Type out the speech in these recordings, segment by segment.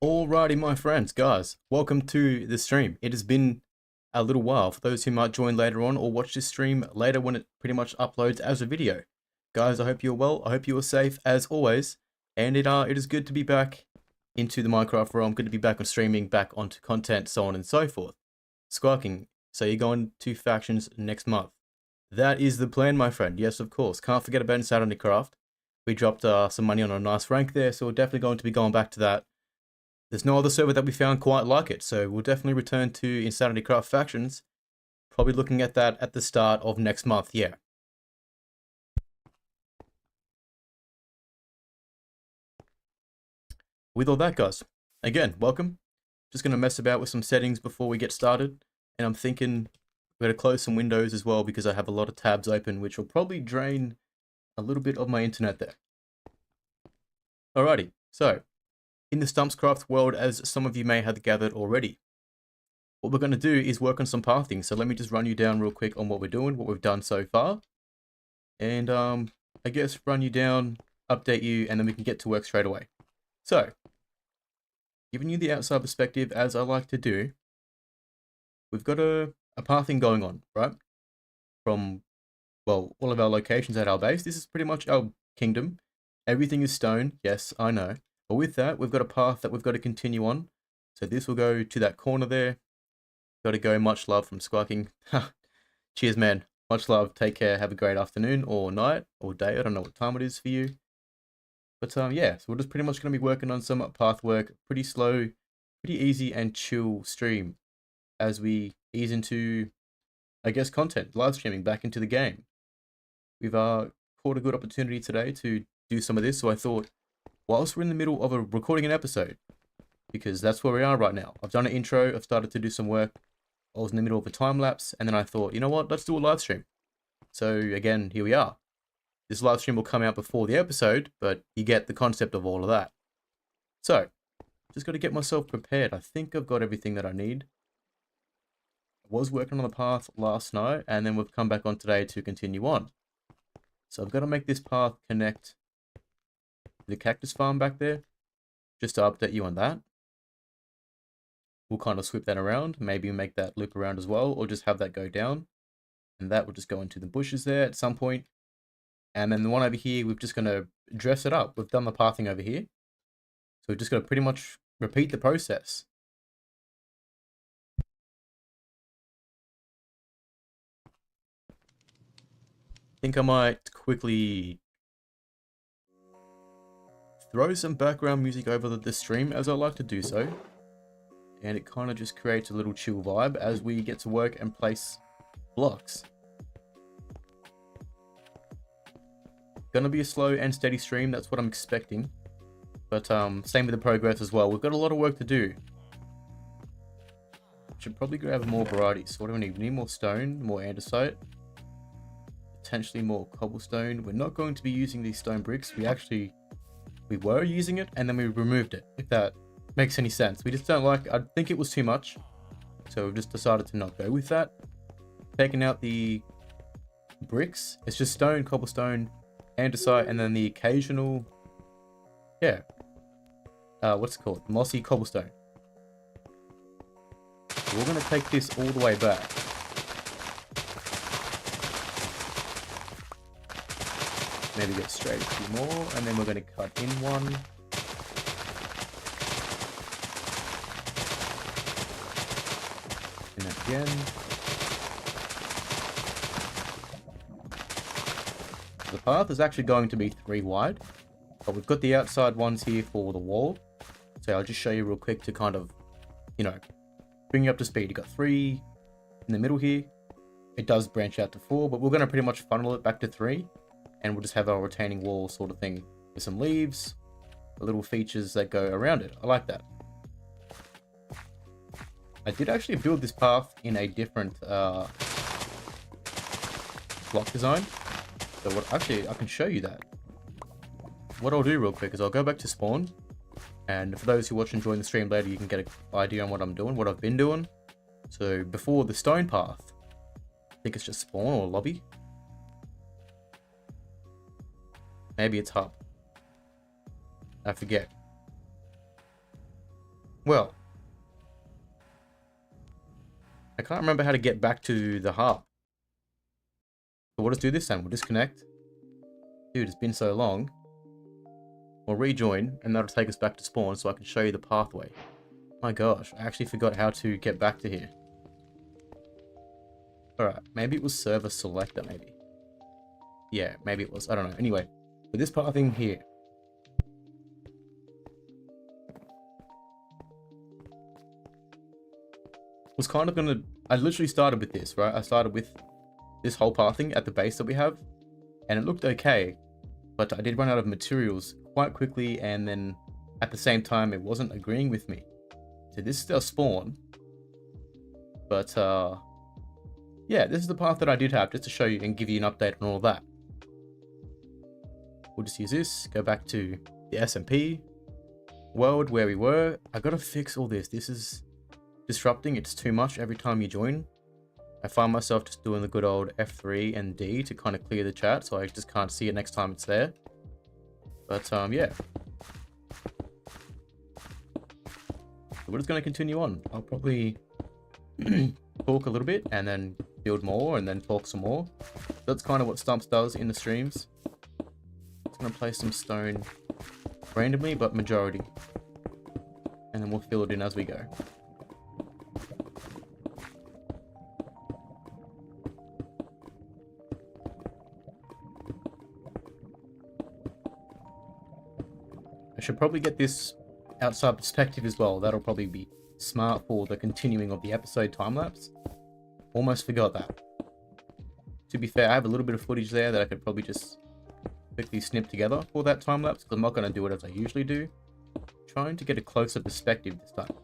Alrighty, my friends, guys, welcome to the stream. It has been a little while for those who might join later on or watch this stream later when it pretty much uploads as a video. Guys, I hope you're well. I hope you are safe as always. And it is good to be back into the Minecraft realm. Good to be back on streaming, back onto content, so on and so forth. Squawking, so you're going to factions next month. That is the plan, my friend. Yes, of course. Can't forget about Insanity Craft. We dropped some money on a nice rank there, so we're definitely going to be going back to that. There's no other server that we found quite like it, so we'll definitely return to Insanity Craft Factions. Probably looking at that at the start of next month, yeah. With all that, guys, again, welcome. Just going to mess about with some settings before we get started, and I'm thinking we're going to close some windows as well because I have a lot of tabs open, which will probably drain a little bit of my internet there. Alrighty, so in the Stumpscraft world, as some of you may have gathered already, what we're going to do is work on some pathing. So let me just run you down real quick on what we're doing, what we've done so far. And I guess run you down, update you, and then we can get to work straight away. So, giving you the outside perspective, as I like to do, we've got a pathing going on, right? From, well, all of our locations at our base. This is pretty much our kingdom. Everything is stone, yes, I know. But with that, we've got a path that we've got to continue on. So this will go to that corner there. Got to go. Much love from Squawking. Cheers, man. Much love. Take care. Have a great afternoon or night or day. I don't know what time it is for you. But yeah, so we're just pretty much going to be working on some path work. Pretty slow, pretty easy and chill stream as we ease into, I guess, content, live streaming back into the game. We've caught a good opportunity today to do some of this. So I thought, whilst we're in the middle of recording an episode, because that's where we are right now. I've done an intro, I've started to do some work. I was in the middle of a time lapse, and then I thought, you know what, let's do a live stream. So again, here we are. This live stream will come out before the episode, but you get the concept of all of that. So, just got to get myself prepared. I think I've got everything that I need. I was working on the path last night, and then we've come back on today to continue on. So I've got to make this path connect the cactus farm back there, just to update you on that. We'll kind of swip that around, maybe make that loop around as well, or just have that go down. And that will just go into the bushes there at some point. And then the one over here, we're just going to dress it up. We've done the pathing over here. So we've just got to pretty much repeat the process. I think I might quickly throw some background music over the stream as I like to do so. And it kind of just creates a little chill vibe as we get to work and place blocks. Gonna be a slow and steady stream, that's what I'm expecting. But same with the progress as well. We've got a lot of work to do. Should probably grab more variety. So what do we need? We need more stone, more andesite. Potentially more cobblestone. We're not going to be using these stone bricks. We were using it and then we removed it, if that makes any sense. We just don't like, I think it was too much. So we've just decided to not go with that. Taking out the bricks. It's just stone, cobblestone, andesite, and then the occasional, yeah, what's it called? Mossy cobblestone. We're going to take this all the way back. Maybe get straight a few more, and then we're going to cut in one. And then again. The path is actually going to be 3 wide, but we've got the outside ones here for the wall. So I'll just show you real quick to kind of, you know, bring you up to speed. You got 3 in the middle here. It does branch out to 4, but we're going to pretty much funnel it back to 3. And we'll just have our retaining wall sort of thing with some leaves, the little features that go around it. I like that. I did actually build this path in a different block design. So what, actually, I can show you that. What I'll do real quick is I'll go back to spawn. And for those who watch and join the stream later, you can get an idea on what I'm doing, what I've been doing. So before the stone path, I think it's just spawn or lobby. Maybe it's hub. I forget. Well, I can't remember how to get back to the heart. So we'll just do this then. We'll disconnect. Dude, it's been so long. We'll rejoin, and that'll take us back to spawn so I can show you the pathway. My gosh, I actually forgot how to get back to here. Alright, maybe it was server selector, maybe. Yeah, maybe it was. I don't know. Anyway, with this pathing here. Was kind of gonna... I literally started with this, right? I started with this whole pathing at the base that we have. And it looked okay. But I did run out of materials quite quickly. And then at the same time, it wasn't agreeing with me. So this is our spawn. But, yeah, this is the path that I did have, just to show you and give you an update on all that. We'll just use this, go back to the SMP world where we were. I gotta fix all this. This is disrupting. It's too much every time you join. I find myself just doing the good old F3 and D to kind of clear the chat, so I just can't see it next time it's there. But, yeah. We're just going to continue on. I'll probably talk a little bit and then build more and then talk some more. That's kind of what Stumps does in the streams. Just going to place some stone randomly, but majority. And then we'll fill it in as we go. I should probably get this outside perspective as well. That'll probably be smart for the continuing of the episode time-lapse. Almost forgot that. To be fair, I have a little bit of footage there that I could probably just quickly snip together for that time-lapse, because I'm not going to do it as I usually do. Trying to get a closer perspective this time.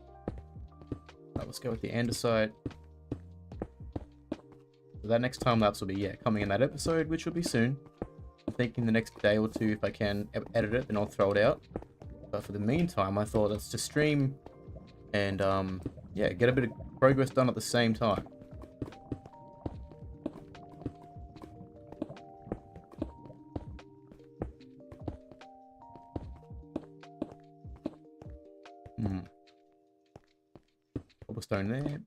Right, let's go with the andesite. So that next time-lapse will be, yeah, coming in that episode, which will be soon. I'm thinking the next day or two, if I can edit it, then I'll throw it out. But for the meantime, I thought let's just stream and, yeah, get a bit of progress done at the same time. Cobblestone there.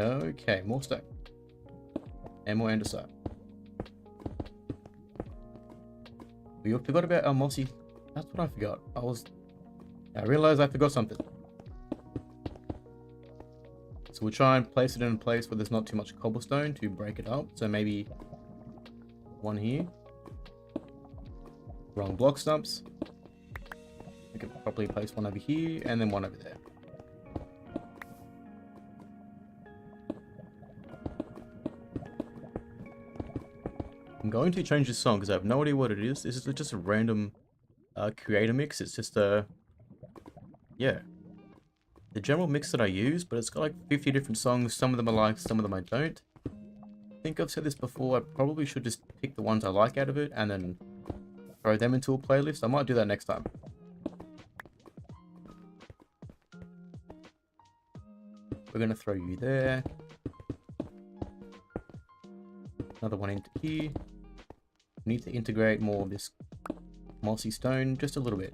Okay, more stone. And more andesite. We forgot about our mossy. That's what I forgot. I realized I forgot something. So we'll try and place it in a place where there's not too much cobblestone to break it up. So maybe one here. Wrong block stumps. We can probably place one over here and then one over there. I'm going to change this song because I have no idea what it is. This is just a random creator mix. It's just yeah, the general mix that I use, but it's got like 50 different songs. Some of them I like, some of them I don't. I think I've said this before. I probably should just pick the ones I like out of it and then throw them into a playlist. I might do that next time. We're going to throw you there. Another one into here. Need to integrate more of this mossy stone just a little bit.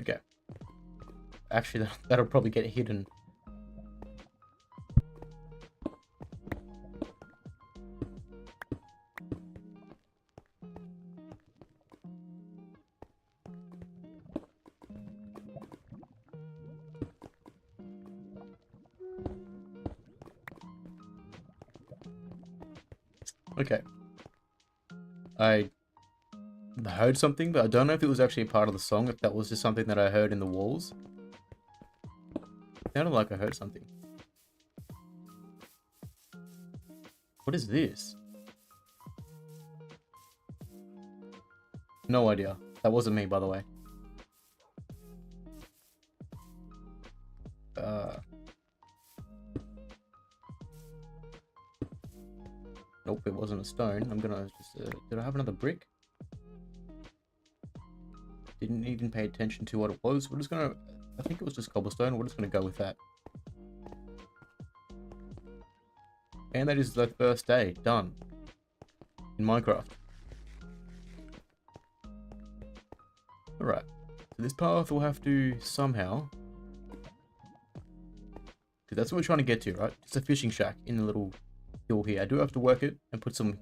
Okay. Actually, that'll probably get hidden. Okay. I heard something, but I don't know if it was actually a part of the song, if that was just something that I heard in the walls. It sounded like I heard something. What is this? No idea. That wasn't me, by the way. Nope, it wasn't a stone. I'm gonna just... did I have another brick? Didn't even pay attention to what it was. We're just gonna... I think it was just cobblestone. We're just gonna go with that. And that is the first day done in Minecraft. Alright, so this path we'll have to somehow... because that's what we're trying to get to, right? It's a fishing shack in the little hill here. I do have to work it and put some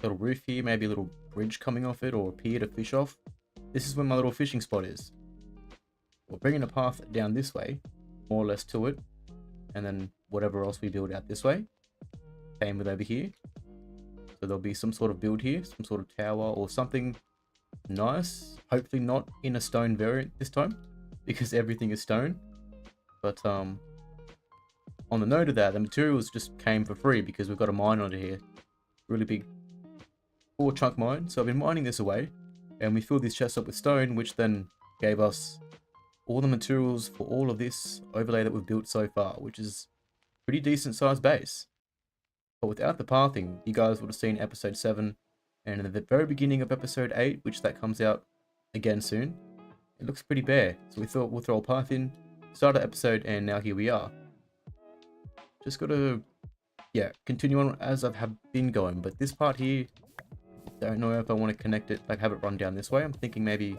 little roof here, maybe a little bridge coming off it or a pier to fish off. This is where my little fishing spot is. We're bringing a path down this way, more or less to it, and then whatever else we build out this way, same with over here. So there'll be some sort of build here, some sort of tower or something nice. Hopefully not in a stone variant this time, because everything is stone. But on the note of that, the materials just came for free because we've got a mine under here, really big 4 chunk mine. So I've been mining this away, and we filled this chest up with stone, which then gave us all the materials for all of this overlay that we've built so far, which is pretty decent sized base. But without the pathing, you guys would have seen episode 7, and in the very beginning of episode 8, which that comes out again soon, it looks pretty bare. So we thought we'll throw a path in, start an episode, and now here we are. Just gotta, yeah, continue on as I have been going. But this part here, don't know if I want to connect it, like have it run down this way. I'm thinking maybe,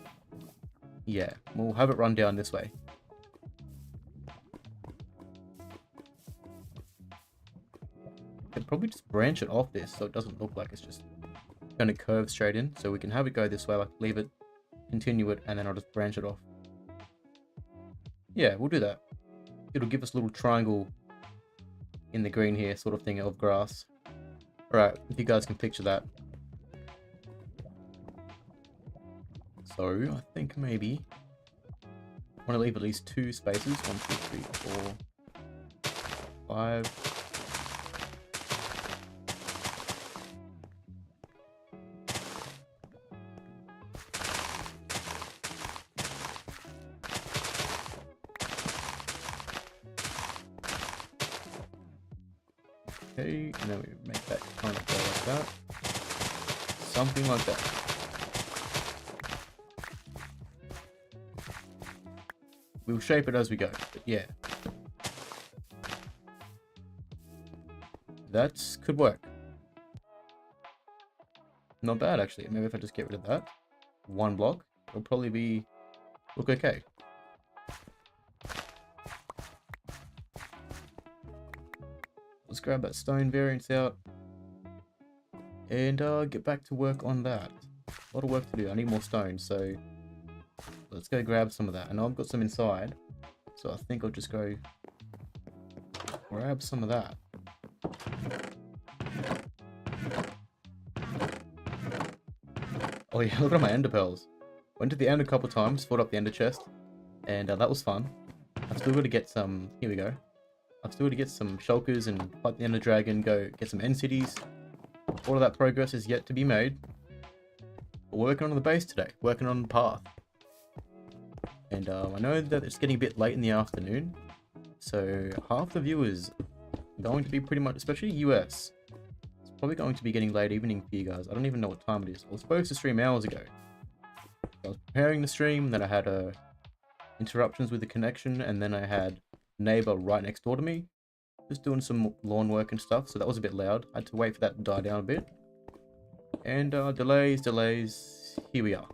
yeah, we'll have it run down this way. Could probably just branch it off this so it doesn't look like it's just going to curve straight in. So we can have it go this way, like leave it, continue it, and then I'll just branch it off. Yeah, we'll do that. It'll give us a little triangle in the green here, sort of thing, of grass. Alright, if you guys can picture that. So I think maybe I want to leave at least 2 spaces. 1, 2, 3, 4, 5. Okay, and then we make that kind of go like that. Something like that. We'll shape it as we go, but yeah. That could work. Not bad, actually. Maybe if I just get rid of that 1 block, it'll probably look okay. Let's grab that stone variance out and get back to work on that. A lot of work to do. I need more stone, so let's go grab some of that. I know I've got some inside, so I think I'll just go grab some of that. Oh yeah, look at my ender pearls. Went to the end a couple times, fought up the ender chest, and that was fun. I've still got to get some, here we go. I've still got to get some shulkers and fight the ender dragon, go get some end cities. All of that progress is yet to be made. We're working on the base today, working on the path. And I know that it's getting a bit late in the afternoon, so half the viewers are going to be pretty much, especially US, it's probably going to be getting late evening for you guys. I don't even know what time it is. I was supposed to stream hours ago. I was preparing the stream, then I had interruptions with the connection, and then I had a neighbor right next door to me, just doing some lawn work and stuff, so that was a bit loud. I had to wait for that to die down a bit. And delays, here we are.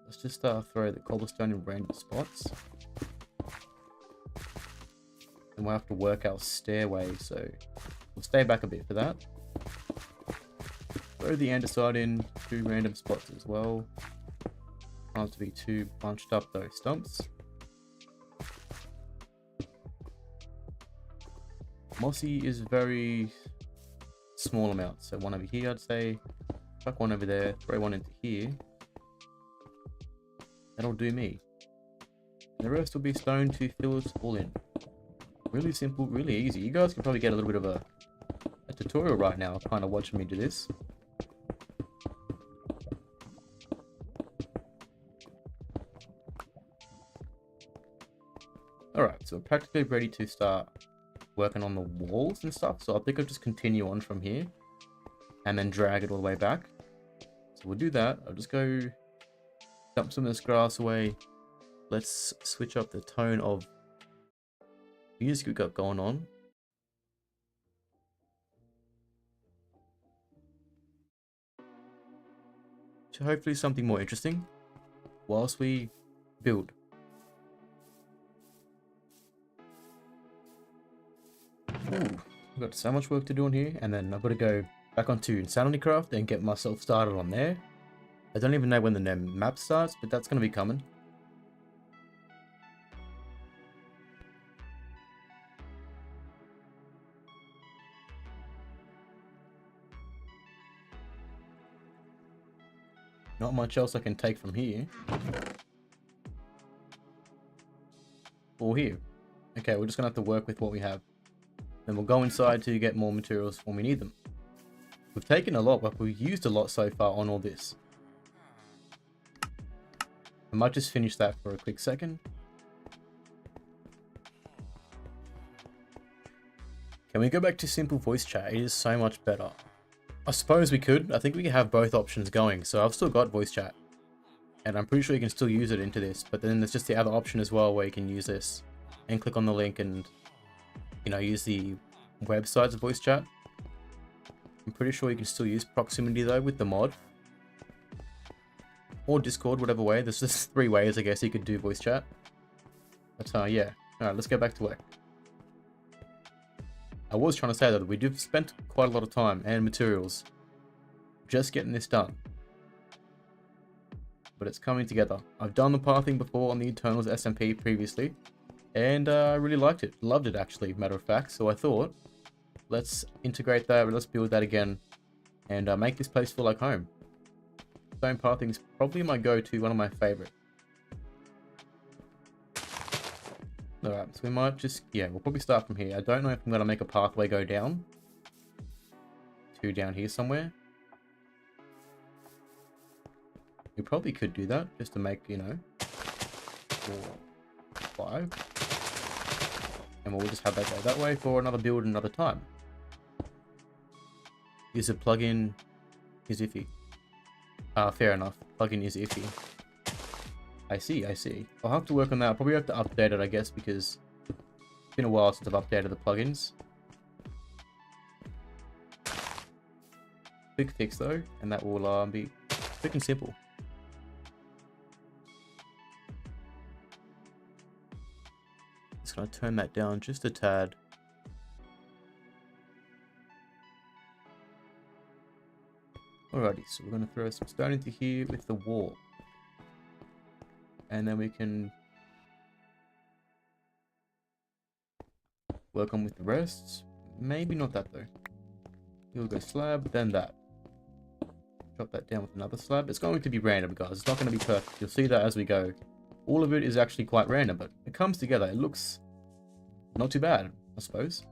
Let's just throw the cobblestone in random spots. And we'll have to work our stairway, so we'll stay back a bit for that. Throw the andesite in 2 random spots as well. Not to be too bunched up though, stumps. Mossy is very small amounts, so 1 over here I'd say, chuck 1 over there, throw 1 into here. That'll do me. And the rest will be stone to fill it all in. Really simple, really easy. You guys can probably get a little bit of a tutorial right now, kind of watching me do this. Alright, so we're practically ready to start working on the walls and stuff. So I think I'll just continue on from here and then drag it all the way back. So we'll do that. I'll just go dump some of this grass away. Let's switch up the tone of music we got going on. So hopefully something more interesting whilst we build. Ooh, we've got so much work to do on here, and then I've got to go back onto InsanityCraft and get myself started on there. I don't even know when the map starts, but that's going to be coming. Not much else I can take from here. Or here. Okay, we're just going to have to work with what we have. Then we'll go inside to get more materials when we need them. We've taken a lot, but we've used a lot so far on all this. I might just finish that for a quick second. Can we go back to simple voice chat? It is so much better. I suppose we could. I think we can have both options going. So I've still got voice chat. And I'm pretty sure you can still use it into this. But then there's just the other option as well where you can use this. And click on the link and, you know, use the website's voice chat. I'm pretty sure you can still use proximity though with the mod. Or Discord, whatever way. There's just 3 ways I guess you could do voice chat. But yeah. Alright, let's get back to work. I was trying to say that we did spend quite a lot of time and materials just getting this done. But it's coming together. I've done the pathing before on the Eternals SMP previously. And I really liked it. Loved it actually, matter of fact. So I thought, let's integrate that, let's build that again. And make this place feel like home. Stone pathing is probably my go-to, one of my favorite. Alright, so we might just, yeah, we'll probably start from here. I don't know if I'm going to make a pathway go down to down here somewhere. We probably could do that just to make, you know, 4, 5. And we'll just have that go that way for another build another time. Is a plugin is iffy. Fair enough. Plugin is iffy. I see, I see. I'll have to work on that. I'll probably have to update it, I guess, because it's been a while since I've updated the plugins. Quick fix though, and that will be quick and simple. Just gonna turn that down just a tad. Alrighty, so we're gonna throw some stone into here with the wall. And then we can work on with the rest. Maybe not that though. We'll go slab, then that. Drop that down with another slab. It's going to be random, guys. It's not going to be perfect. You'll see that as we go. All of it is actually quite random, but it comes together. It looks not too bad, I suppose.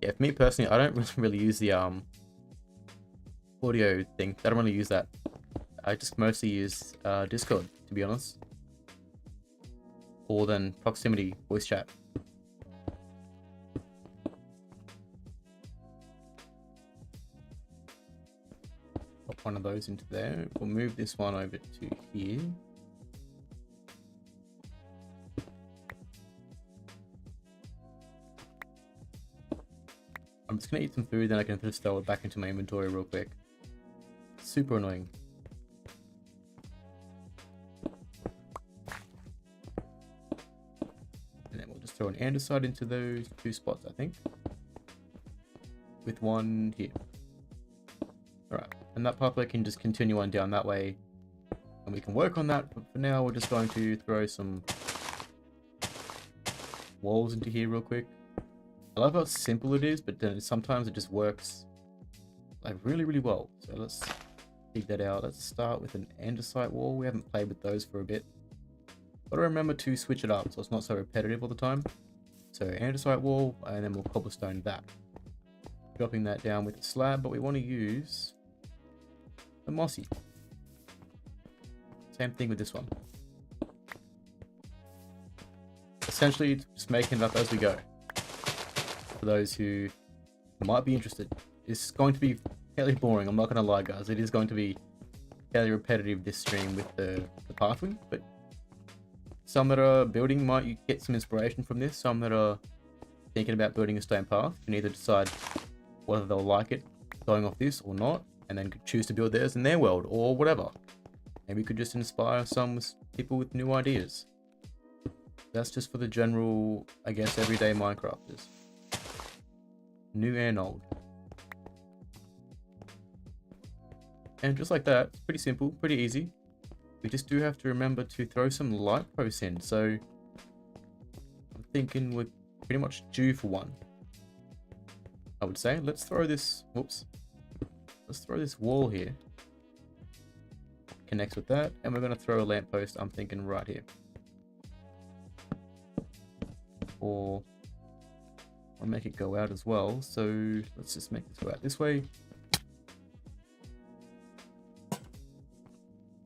Yeah, for me personally, I don't really use the audio thing. I don't really use that. I just mostly use Discord, to be honest. Or then proximity voice chat. Pop one of those into there. We'll move this one over to here. I'm just gonna eat some food, then I can just throw it back into my inventory real quick. Super annoying. And then we'll just throw an andesite into those 2 spots, I think. With one here. Alright, and that pathway can just continue on down that way. And we can work on that, but for now we're just going to throw some walls into here real quick. I love how simple it is, but then sometimes it just works like really well. So let's dig that out. Let's start with an andesite wall. We haven't played with those for a bit. Gotta remember to switch it up so it's not so repetitive all the time. So andesite wall, and then we'll cobblestone that. Dropping that down with a slab, but we want to use the mossy. Same thing with this one. Essentially, just making it up as we go. For those who might be interested. It's going to be fairly boring, I'm not going to lie guys. It is going to be fairly repetitive this stream with the pathway, but some that are building might get some inspiration from this. Some that are thinking about building a stone path can either decide whether they'll like it going off this or not, and then could choose to build theirs in their world or whatever. Maybe we could just inspire some people with new ideas. That's just for the general, I guess, everyday Minecrafters. New and old. And just like that, it's pretty simple, pretty easy. We just do have to remember to throw some light posts in. So I'm thinking we're pretty much due for one. I would say, let's throw this, whoops. Let's throw this wall here. Connects with that, and we're gonna throw a lamppost, I'm thinking right here. Or I'll make it go out as well. So let's just make this go out this way.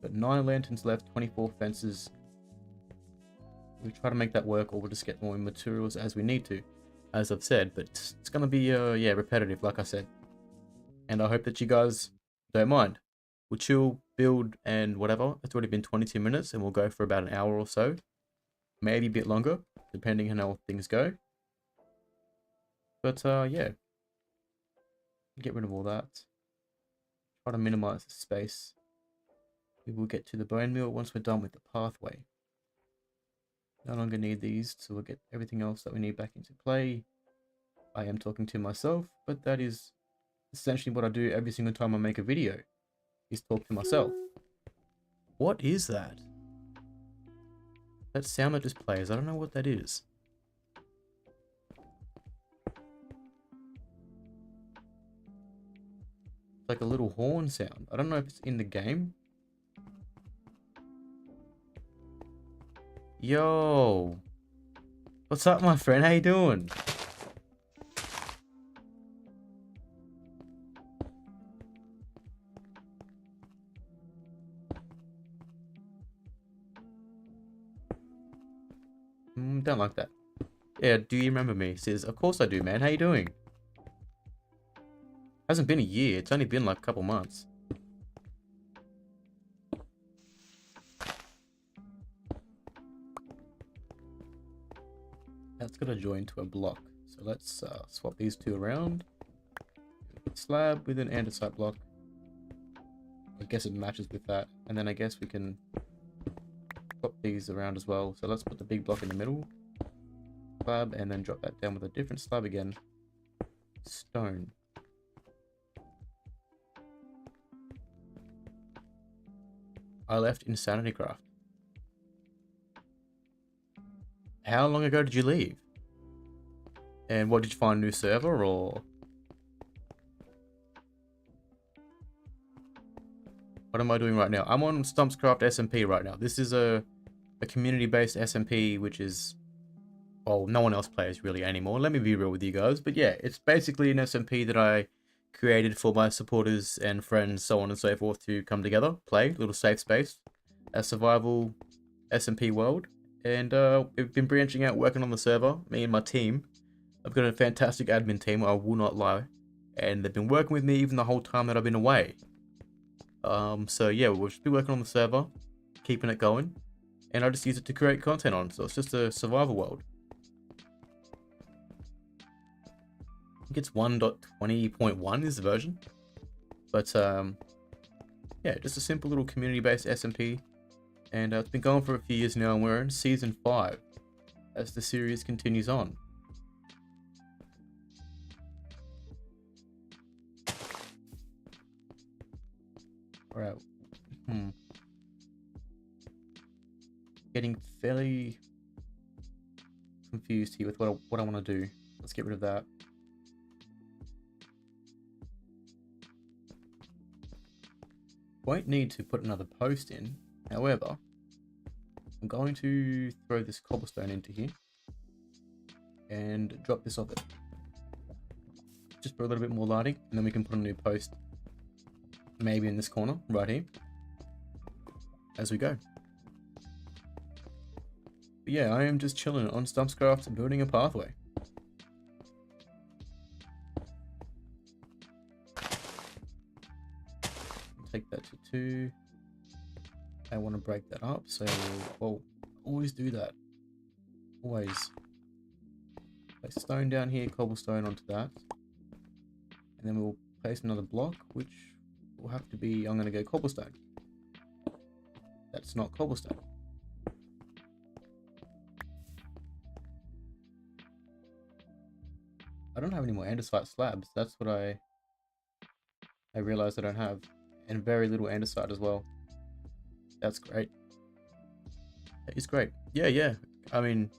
But 9 lanterns left, 24 fences. We'll try to make that work, or we'll just get more materials as we need to, as I've said. But it's gonna be yeah, repetitive, like I said. And I hope that you guys don't mind. We'll chill, build, and whatever. It's already been 22 minutes, and we'll go for about an hour or so, maybe a bit longer, depending on how things go. But yeah, get rid of all that. Try to minimize the space. We will get to the bone meal once we're done with the pathway. No longer need these, so we'll get everything else that we need back into play. I am talking to myself, but that is essentially what I do every single time I make a video, is talk to myself. What is that? That sound that just plays, I don't know what that is. It's like a little horn sound. I don't know if it's in the game. Yo, what's up, my friend? How you doing? Don't like that. Yeah, do you remember me? Says, of course I do, man. How you doing? Hasn't been a year. It's only been like a couple months. That's gonna join to a block. So let's swap these two around. Slab with an andesite block. I guess it matches with that. And then I guess we can swap these around as well. So let's put the big block in the middle. Slab, and then drop that down with a different slab again. Stone. I left Insanity Craft. How long ago did you leave? And what, did you find a new server, or what am I doing right now? I'm on Stumpscraft Smp right now. This is a community-based SMP, which is, well, no one else plays really anymore. Let me be real with you guys. But yeah, it's basically an SMP that I created for my supporters and friends, so on and so forth, to come together, play, little safe space, a survival SMP world. And we've been branching out, working on the server, me and my team. I've got a fantastic admin team, I will not lie. And they've been working with me even the whole time that I've been away. So yeah, we'll just be working on the server, keeping it going. And I just use it to create content on, so it's just a survival world. I think it's 1.20.1 is the version. But yeah, just a simple little community-based SMP. And it's been going for a few years now, and we're in season 5 as the series continues on. Alright. Getting fairly confused here with what I want to do. Let's get rid of that. Won't need to put another post in. However, I'm going to throw this cobblestone into here and drop this off it. Just for a little bit more lighting, and then we can put a new post maybe in this corner right here. as we go. But yeah, I am just chilling on Stumpscraft building a pathway. Take that to 2. I want to break that up, so well, always do that. Always. Place stone down here, cobblestone onto that. And then we'll place another block, which will have to be, I'm going to go cobblestone. That's not cobblestone. I don't have any more andesite slabs. That's what I realized I don't have. And very little andesite as well. That's great. That is great. Yeah. I mean,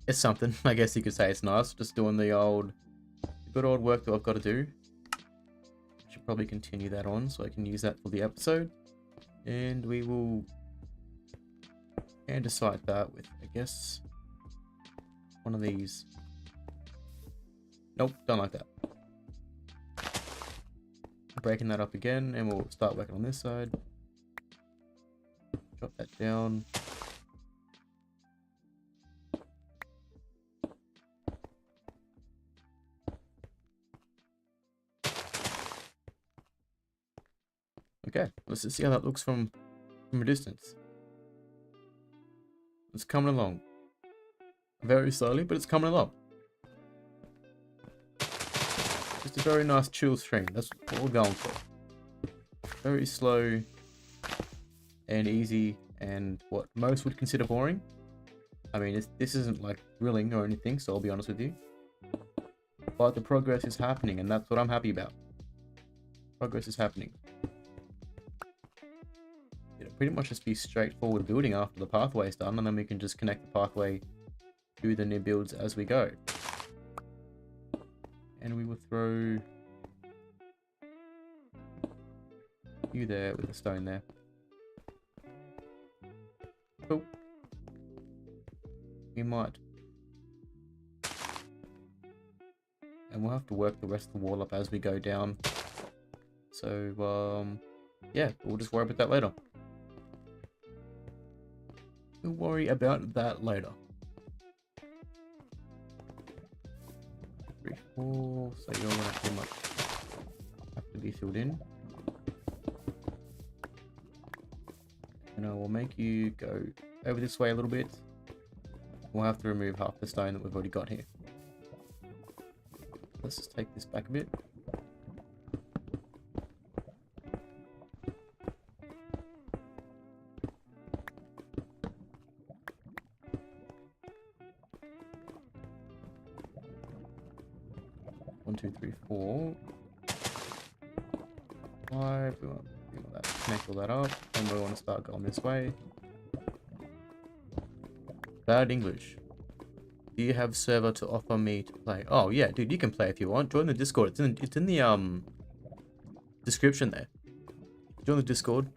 it's something. I guess you could say it's nice. Just doing the good old work that I've got to do. I should probably continue that on so I can use that for the episode. And we will andesite that with, I guess, one of these. Nope, don't like that. Breaking that up again, and we'll start working on this side. Drop that down. Okay, let's just see how that looks from a distance. It's coming along. Very slowly, but it's coming along. Just a very nice chill stream. That's what we're going for. Very slow and easy, and what most would consider boring. I mean, this isn't like grilling or anything, so I'll be honest with you. But the progress is happening, and that's what I'm happy about. Progress is happening. It'll pretty much just be straightforward building after the pathway is done, and then we can just connect the pathway to the new builds as we go. And we will throw you there with the stone there. Cool. We might. And we'll have to work the rest of the wall up as we go down. So, yeah, we'll just worry about that later. We'll worry about that later. 3, 4, so you're gonna pretty much have to be filled in. And I will make you go over this way a little bit. We'll have to remove half the stone that we've already got here. Let's just take this back a bit. One, 2, 3, 4, 5. We want to do that. Connect all that up, and we want to start going this way. Bad English. Do you have server to offer me to play? Oh yeah, dude, you can play if you want. Join the Discord. It's in the description there. Join the Discord.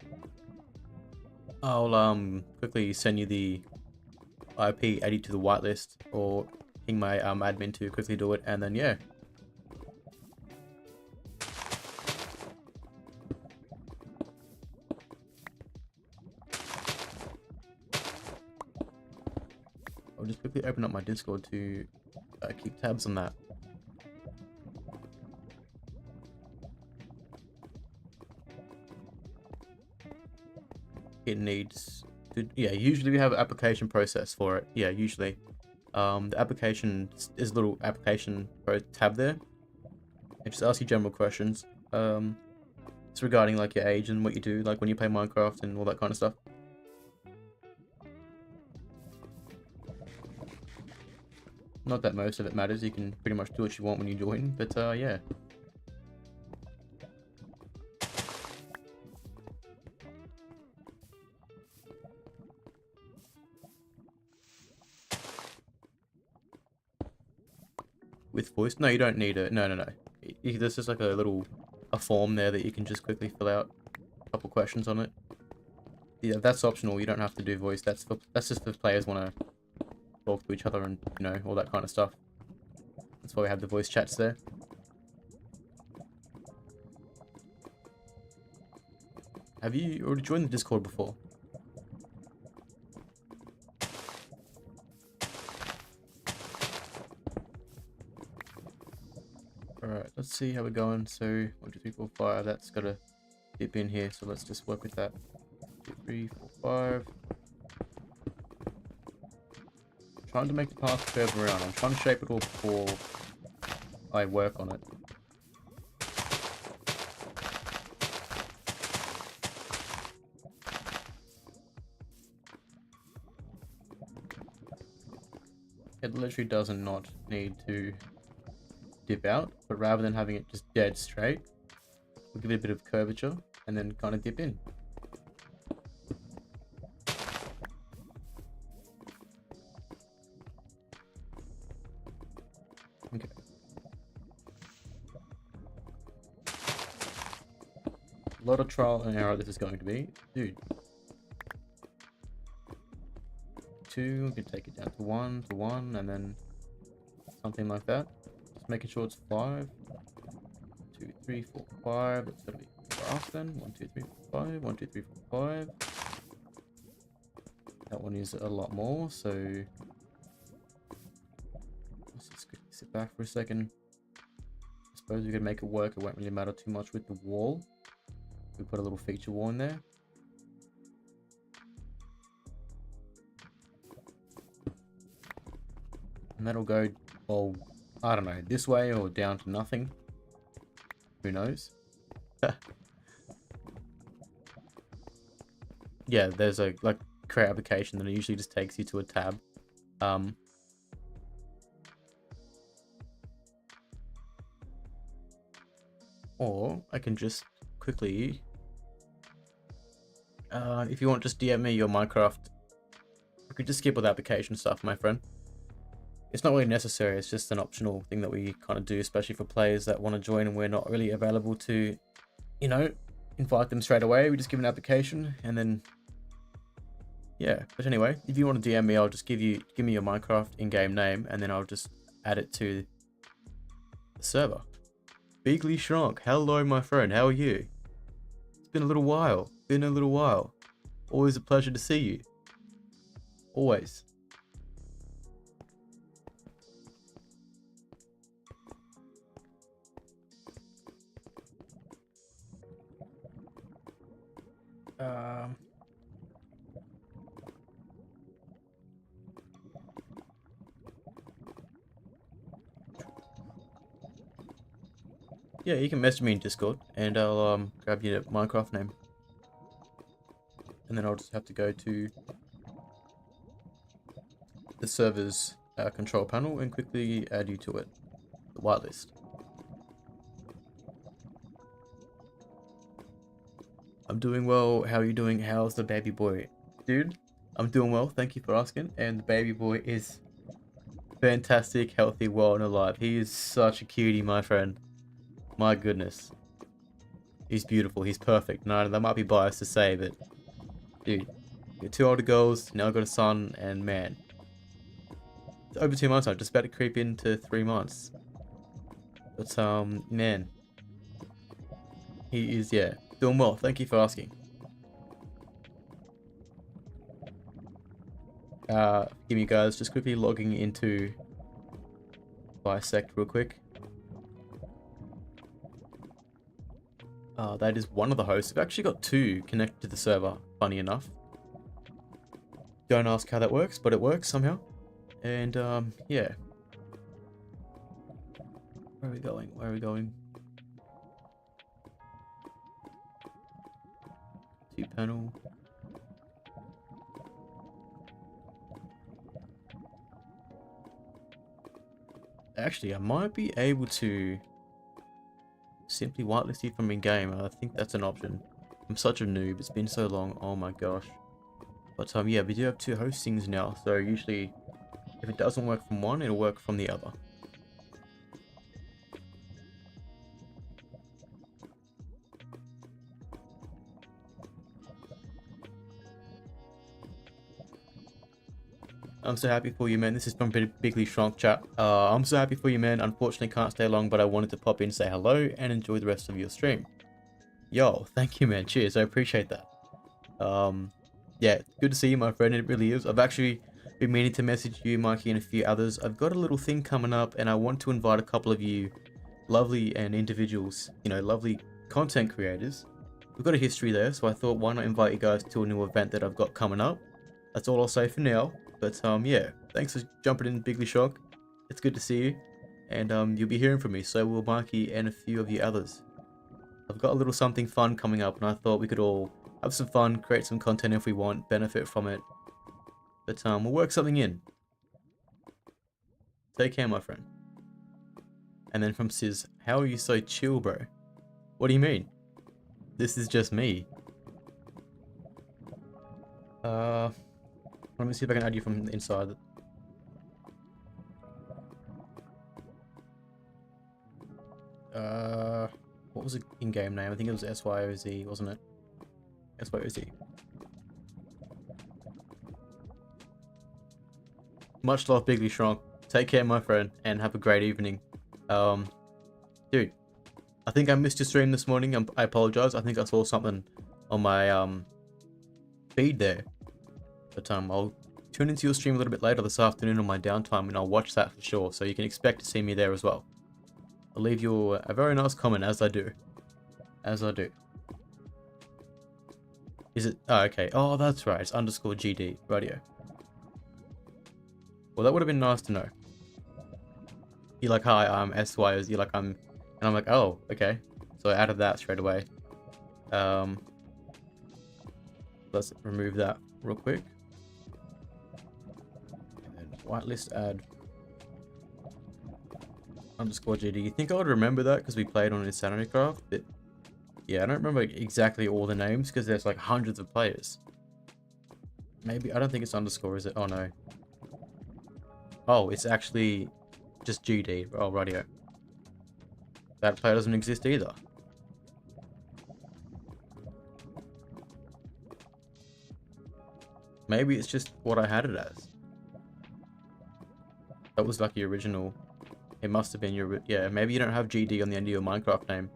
I'll quickly send you the IP, add you to the whitelist, or ping my admin to quickly do it, and then yeah. I'll just quickly open up my Discord to keep tabs on that. It needs to, yeah, usually we have an application process for it. Yeah, usually. The application is a little application tab there. It just asks you general questions. It's regarding like your age and what you do, like when you play Minecraft and all that kind of stuff. Not that most of it matters, you can pretty much do what you want when you join, but yeah. With voice? No, you don't need it. No. There's just like a form there that you can just quickly fill out. A couple questions on it. Yeah, that's optional, you don't have to do voice, that's just if players want to talk to each other and, you know, all that kind of stuff. That's why we have the voice chats there. Have you already joined the Discord before? Alright, let's see how we're going. So 1, 2, 3, 4, 5. That's got to dip in here. So let's just work with that. 2, 3, 4, 5. I'm trying to make the path curve around. I'm trying to shape it all before I work on it. It literally does not need to dip out, but rather than having it just dead straight, we'll give it a bit of curvature and then kind of dip in. Okay. A lot of trial and error this is going to be. Dude. 2, we can take it down to 1, and then something like that. Just making sure it's 5. 2, 3, 4, 5. That's gonna be fast then. 1, 2, 3, 4, 5. 1, 2, 3, 4, 5. That one is a lot more, so let's just sit back for a second. I suppose we could make it work. It won't really matter too much with the wall. We put a little feature wall in there. And that'll go, well, I don't know, this way or down to nothing. Who knows? Yeah, there's a like create application that it usually just takes you to a tab. Or I can just quickly, if you want, just DM me your Minecraft. I could just skip all the application stuff, my friend. It's not really necessary, it's just an optional thing that we kind of do, especially for players that want to join and we're not really available to, you know, invite them straight away. We just give an application and then, yeah. But anyway, if you want to DM me, I'll just give me your Minecraft in-game name and then I'll just add it to the server. Bigly Shrunk, hello my friend, how are you? It's been a little while, Always a pleasure to see you. Always. Yeah, you can message me in Discord and I'll grab your Minecraft name. And then I'll just have to go to the server's control panel and quickly add you to it, the whitelist. I'm doing well. How are you doing? How's the baby boy? Dude, I'm doing well. Thank you for asking. And the baby boy is fantastic, healthy, well and alive. He is such a cutie, my friend. My goodness. He's beautiful. He's perfect. No, that might be biased to say, but dude, you're 2 older girls, now got a son, and man, it's over 2 months now, just about to creep into 3 months. But man, he is, yeah, doing well. Thank you for asking. Give me guys, just quickly logging into Bisect real quick. That is one of the hosts. We've actually got 2 connected to the server, funny enough. Don't ask how that works, but it works somehow. And yeah. Where are we going? Where are we going? 2 panel. Actually, I might be able to simply whitelist you from in-game. I think that's an option. I'm such a noob. It's been so long. Oh my gosh. But yeah, we do have 2 hostings now. So usually, if it doesn't work from one, it'll work from the other. I'm so happy for you, man. This is from Bigly Shrunk chat. I'm so happy for you, man. Unfortunately, can't stay long, but I wanted to pop in, say hello, and enjoy the rest of your stream. Yo, thank you, man. Cheers. I appreciate that. Yeah, good to see you, my friend. It really is. I've actually been meaning to message you, Mikey, and a few others. I've got a little thing coming up, and I want to invite a couple of you lovely and individuals, you know, lovely content creators. We've got a history there, so I thought why not invite you guys to a new event that I've got coming up. That's all I'll say for now. But yeah, thanks for jumping in, Bigly Shock. It's good to see you, and you'll be hearing from me. So will Mikey and a few of you others. I've got a little something fun coming up, and I thought we could all have some fun, create some content if we want, benefit from it. But we'll work something in. Take care, my friend. And then from Sis, how are you so chill, bro? What do you mean? This is just me. Let me see if I can add you from inside. What was the in-game name? I think it was SYOZ, wasn't it? SYOZ. Much love, Bigly Shrunk. Take care, my friend, and have a great evening. Dude, I think I missed your stream this morning. I apologize. I think I saw something on my feed there. But I'll tune into your stream a little bit later this afternoon on my downtime, and I'll watch that for sure. So you can expect to see me there as well. I'll leave you a very nice comment as I do. As I do. Is it? Oh, okay. Oh, that's right. It's _GD. Radio. Well, that would have been nice to know. You're like, hi, I'm SYOZ. You're like, and I'm like, oh, okay. So I added that straight away. Let's remove that real quick. And then whitelist add _GD. You think I would remember that because we played on Insanity Craft? But yeah, I don't remember exactly all the names because there's like hundreds of players. Maybe, I don't think it's underscore, is it? Oh no. Oh, it's actually just GD. Oh, radio. That player doesn't exist either. Maybe it's just what I had it as. That was like the original. It must have been your, yeah, maybe you don't have GD on the end of your Minecraft name.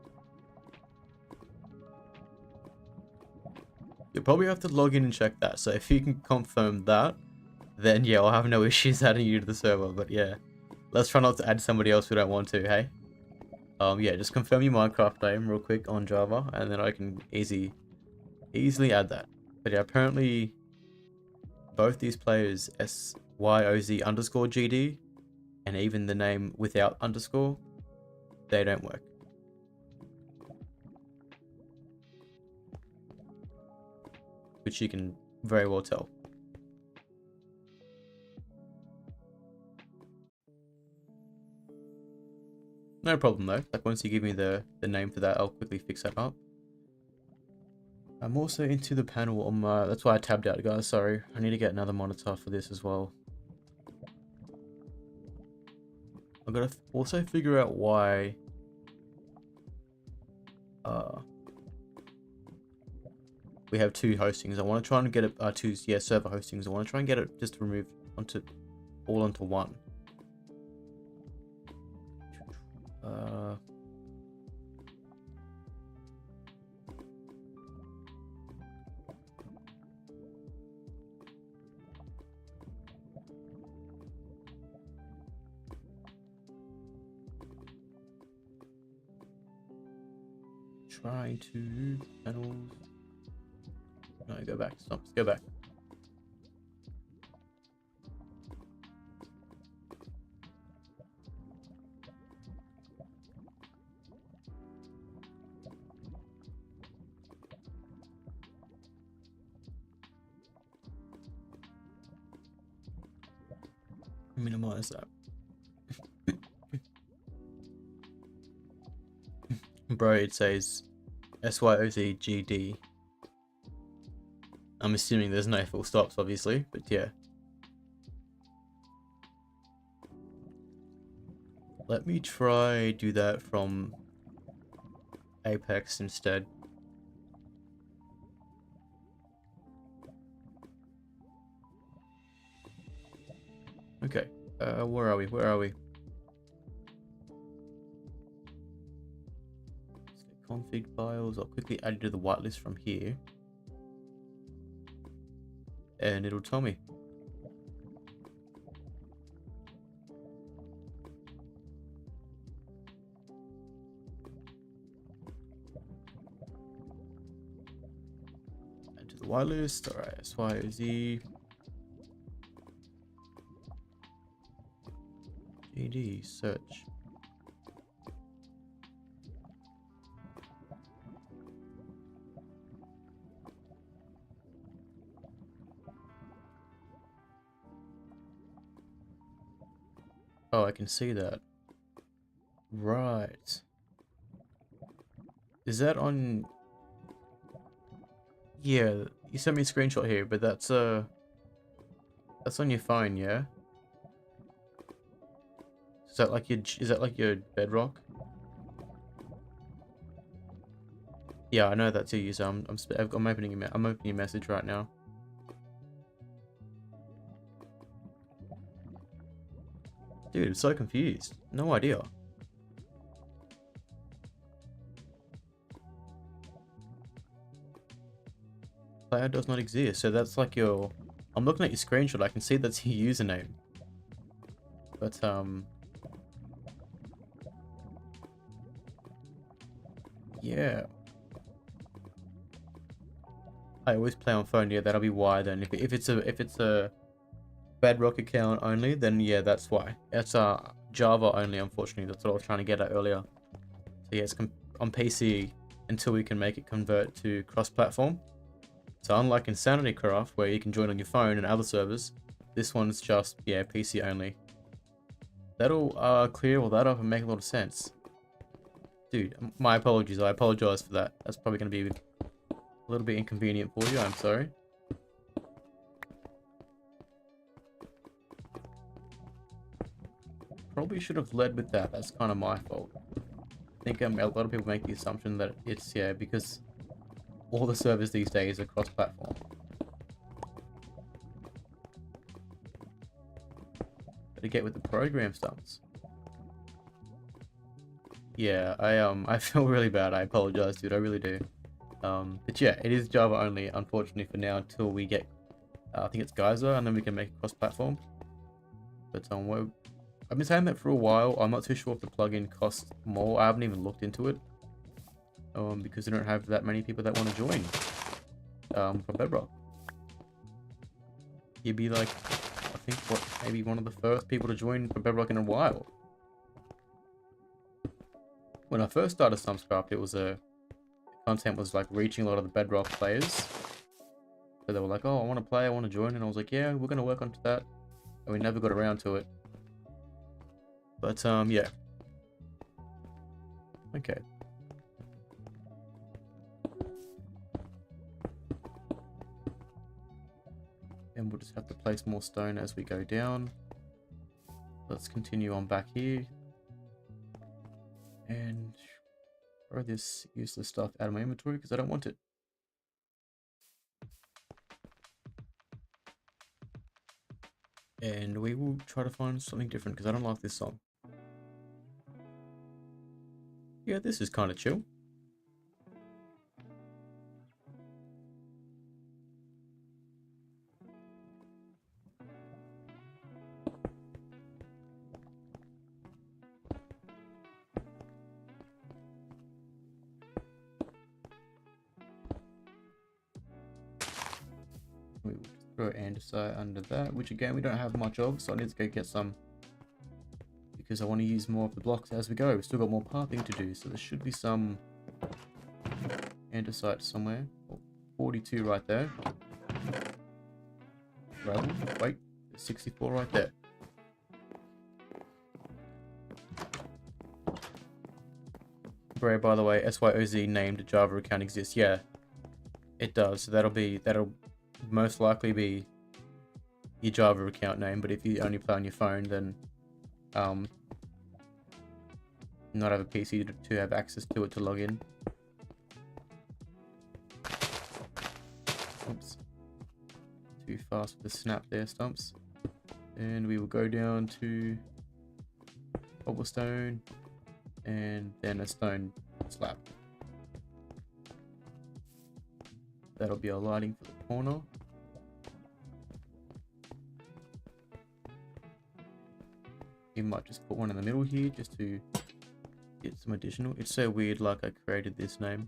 You'll probably have to log in and check that. So if you can confirm that, then yeah, I'll have no issues adding you to the server. But yeah, let's try not to add somebody else we don't want to, hey? Yeah, just confirm your Minecraft name real quick on Java, and then I can easily add that. But yeah, apparently both these players, SYOZ _GD, and even the name without underscore, they don't work. Which you can very well tell. No problem though. Like once you give me the name for that, I'll quickly fix that up. I'm also into the panel on my, that's why I tabbed out, guys, sorry. I need to get another monitor for this as well. I've got to also figure out why we have two hostings. I want to try and get it, two server hostings. I want to try and get it just removed all onto one. Trying to panels. No, go back. Stumps, go back. Minimize that. Bro, it says SYOZ GD. I'm assuming there's no full stops, obviously, but yeah. Let me try do that from Apex instead. Okay, where are we? Where are we? Let's get config files. I'll quickly add it to the whitelist from here. And it'll tell me. the whitelist. Alright, SYOZ. GD search. Oh, I can see that. Right. Is that on... Yeah, you sent me a screenshot here, but that's on your phone, yeah? Is that like your bedrock? Yeah, I know that's your user. I'm opening your message right now. Dude, I'm so confused. No idea. Player does not exist. So that's like your... I'm looking at your screenshot. I can see that's your username. But, yeah. I always play on phone. Yeah, that'll be why then. If it's a Bedrock account only, then yeah, that's why. It's Java only, unfortunately. That's what I was trying to get at earlier. So yeah, it's on PC until we can make it convert to cross-platform. So unlike Insanity Craft, where you can join on your phone and other servers, this one's just, yeah, PC only. That'll clear all that up and make a lot of sense. Dude, my apologies. I apologize for that. That's probably going to be a little bit inconvenient for you. I'm sorry. Probably should have led with that. That's kind of my fault. I think a lot of people make the assumption that it's, yeah, because all the servers these days are cross-platform. Better get with the program stumps. Yeah, I feel really bad. I apologize, dude. I really do. But yeah, it is Java only, unfortunately, for now, until we get, I think it's Geyser, and then we can make it cross-platform. But I've been saying that for a while. I'm not too sure if the plugin costs more. I haven't even looked into it. Because they don't have that many people that want to join from Bedrock. You'd be like, I think, maybe one of the first people to join from Bedrock in a while. When I first started Stumpscraft, it was content was like reaching a lot of the Bedrock players. So they were like, oh, I want to play, I want to join. And I was like, yeah, we're going to work on that. And we never got around to it. But, yeah. Okay. And we'll just have to place more stone as we go down. Let's continue on back here. And throw this useless stuff out of my inventory because I don't want it. And we will try to find something different because I don't like this song. Yeah, this is kind of chill. We will throw andesite under that, which again we don't have much of, so I need to go get some because I want to use more of the blocks as we go. We've still got more pathing to do, so there should be some andesite somewhere. Oh, 42 right there. Gravel. Wait, 64 right there. Gray, by the way, SYOZ named Java account exists. Yeah, it does. So that'll most likely be your Java account name. But if you only play on your phone, then not have a PC to have access to it to log in. Oops. Too fast with the snap there, Stumps. And we will go down to cobblestone and then a stone slab. That'll be our lighting for the corner. You might just put one in the middle here just to get some additional. It's so weird, like I created this name.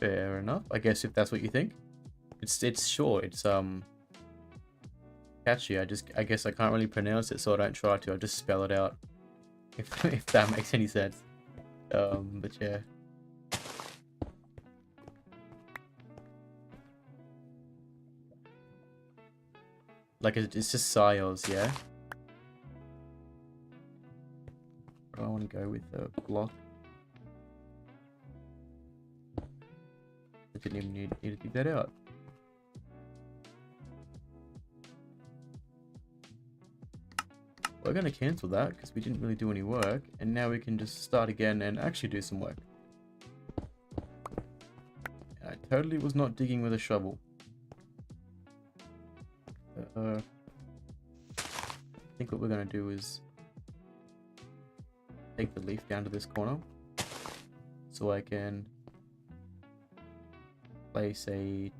Fair enough. I guess if that's what you think. It's sure. It's catchy. I guess I can't really pronounce it, so I don't try to. I just spell it out. If that makes any sense. But yeah. Like it's just Sios, yeah. I want to go with a block. I didn't even need to dig that out. We're going to cancel that because we didn't really do any work, and now we can just start again and actually do some work. I totally was not digging with a shovel. I think what we're going to do is take the leaf down to this corner so I can place a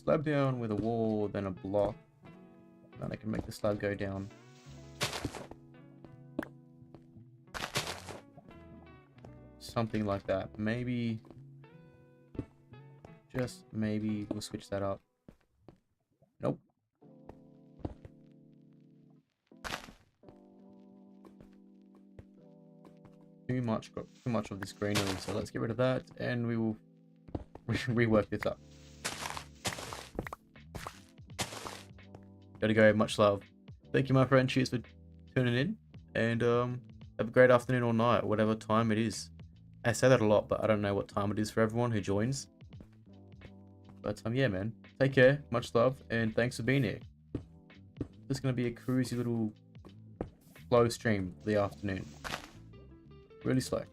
slab down with a wall, then a block, and I can make the slab go down. Something like that. Maybe, just maybe, we'll switch that up. Nope. Too much of this greenery, so let's get rid of that, and we will rework this up. Gotta go. Much love. Thank you, my friend. Cheers for tuning in, and have a great afternoon or night, whatever time it is. I say that a lot, but I don't know what time it is for everyone who joins. But yeah, man. Take care. Much love, and thanks for being here. This is gonna be a cruisy little flow stream for the afternoon. Really slow.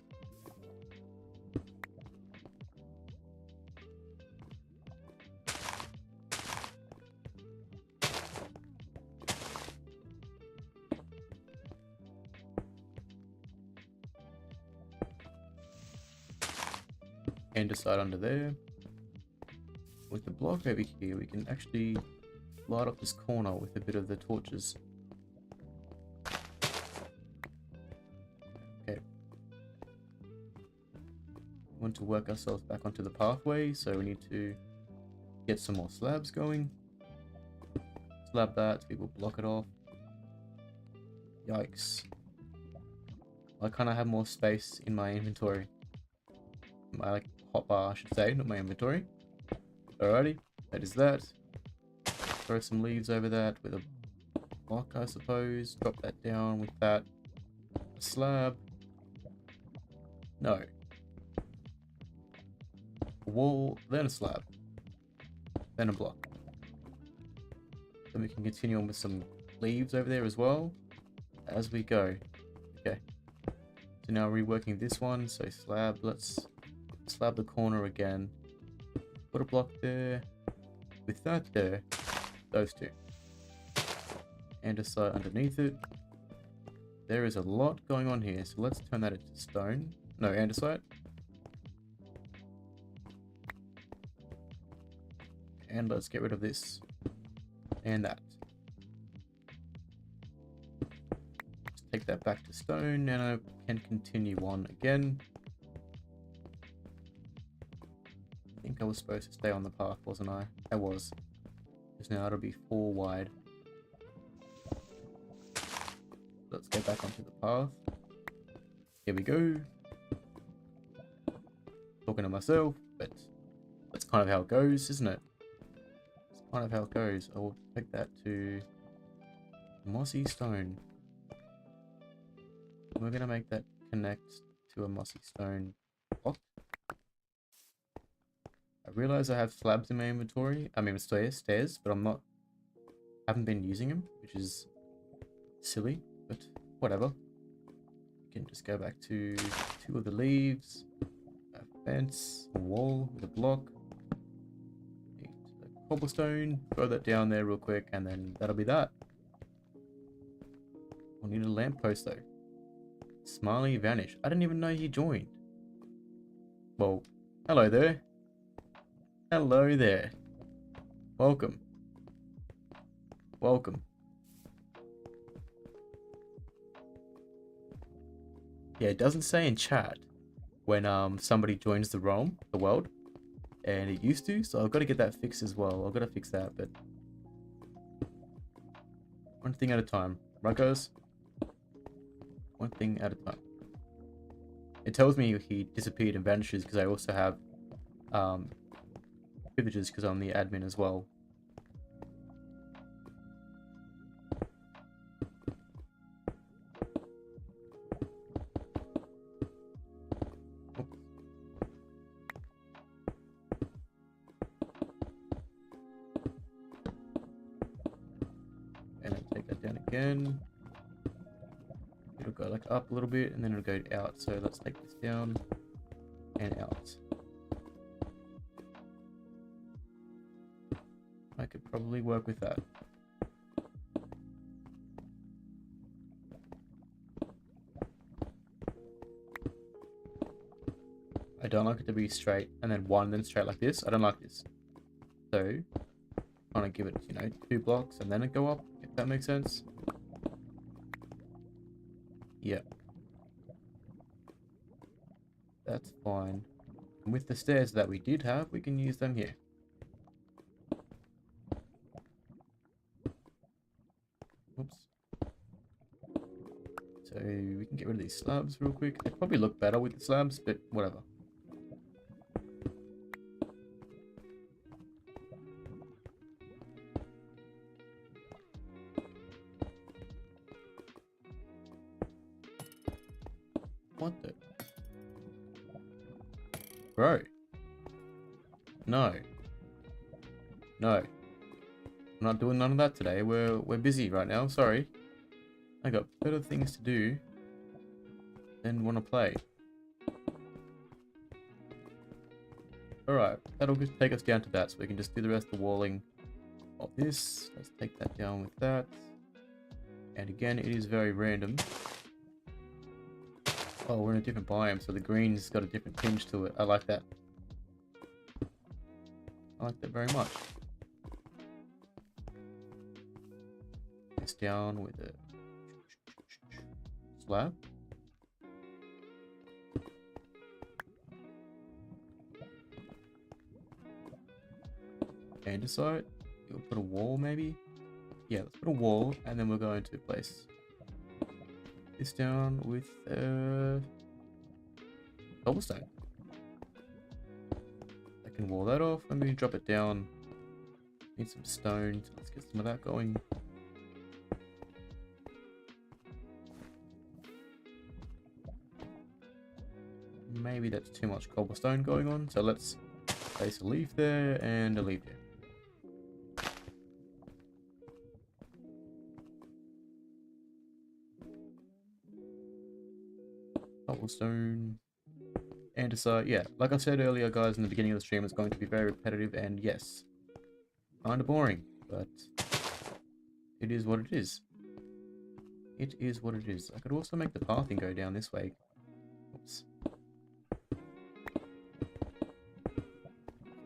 And decide under there. With the block over here, we can actually light up this corner with a bit of the torches. Okay. We want to work ourselves back onto the pathway, so we need to get some more slabs going. Slab that, we will block it off. Yikes. I kind of have more space in my inventory. My hotbar, I should say, not my inventory. Alrighty, that is that. Throw some leaves over that with a block, I suppose. Drop that down with that. A slab. No. A wall, then a slab. Then a block. Then we can continue on with some leaves over there as well as we go. Okay. So now reworking this one. So slab, let's slab the corner again. Put a block there. With that there. Those two. Andesite underneath it. There is a lot going on here, so let's turn that into stone. No, andesite. And let's get rid of this. And that. Just take that back to stone, and I can continue on again. I think I was supposed to stay on the path, wasn't I? I was. Because now it'll be 4 wide. Let's go back onto the path. Here we go. Talking to myself, but that's kind of how it goes, isn't it? It's kind of how it goes. I will take that to mossy stone. We're going to make that connect to a mossy stone block. I realize I have slabs in my inventory. I mean, stairs, but haven't been using them, which is silly, but whatever. We can just go back to 2 of the leaves, a fence, a wall with a block, need the cobblestone, throw that down there real quick, and then that'll be that. We'll need a lamppost though. Smiley vanished. I didn't even know he joined. Well, hello there. Hello there. Welcome. Welcome. Yeah, it doesn't say in chat when somebody joins the world. and it used to, so I've got to get that fixed as well. I've got to fix that, but one thing at a time, right guys? One thing at a time. It tells me he disappeared and vanishes because I also have privileges because I'm the admin as well. And I'll take that down again. It'll go like up a little bit and then it'll go out. So let's take this down and out. I could probably work with that. I don't like it to be straight and then one, then straight like this. I don't like this. So, kind of give it, you know, 2 blocks and then it go up, if that makes sense. Yeah. That's fine. And with the stairs that we did have, we can use them here. Oops. So we can get rid of these slabs real quick. They probably look better with the slabs, but whatever. What the? Bro. No. No. I'm not doing none of that today. We're busy right now. Sorry. I got better things to do than want to play. Alright. That'll just take us down to that. So we can just do the rest of the walling of this. Let's take that down with that. And again, it is very random. Oh, we're in a different biome, so the green's got a different tinge to it. I like that. I like that very much. This down with a slab. Andesite. We'll put a wall maybe. Yeah, let's put a wall, and then we'll go into place this down with cobblestone. I can wall that off and we can drop it down. Need some stone, so let's get some of that going. Maybe that's too much cobblestone going on, so let's place a leaf there and a leaf there. Cobblestone, andesite. Yeah, like I said earlier, guys, in the beginning of the stream, it's going to be very repetitive, and yes, kind of boring, but it is what it is. It is what it is. I could also make the pathing go down this way. Oops.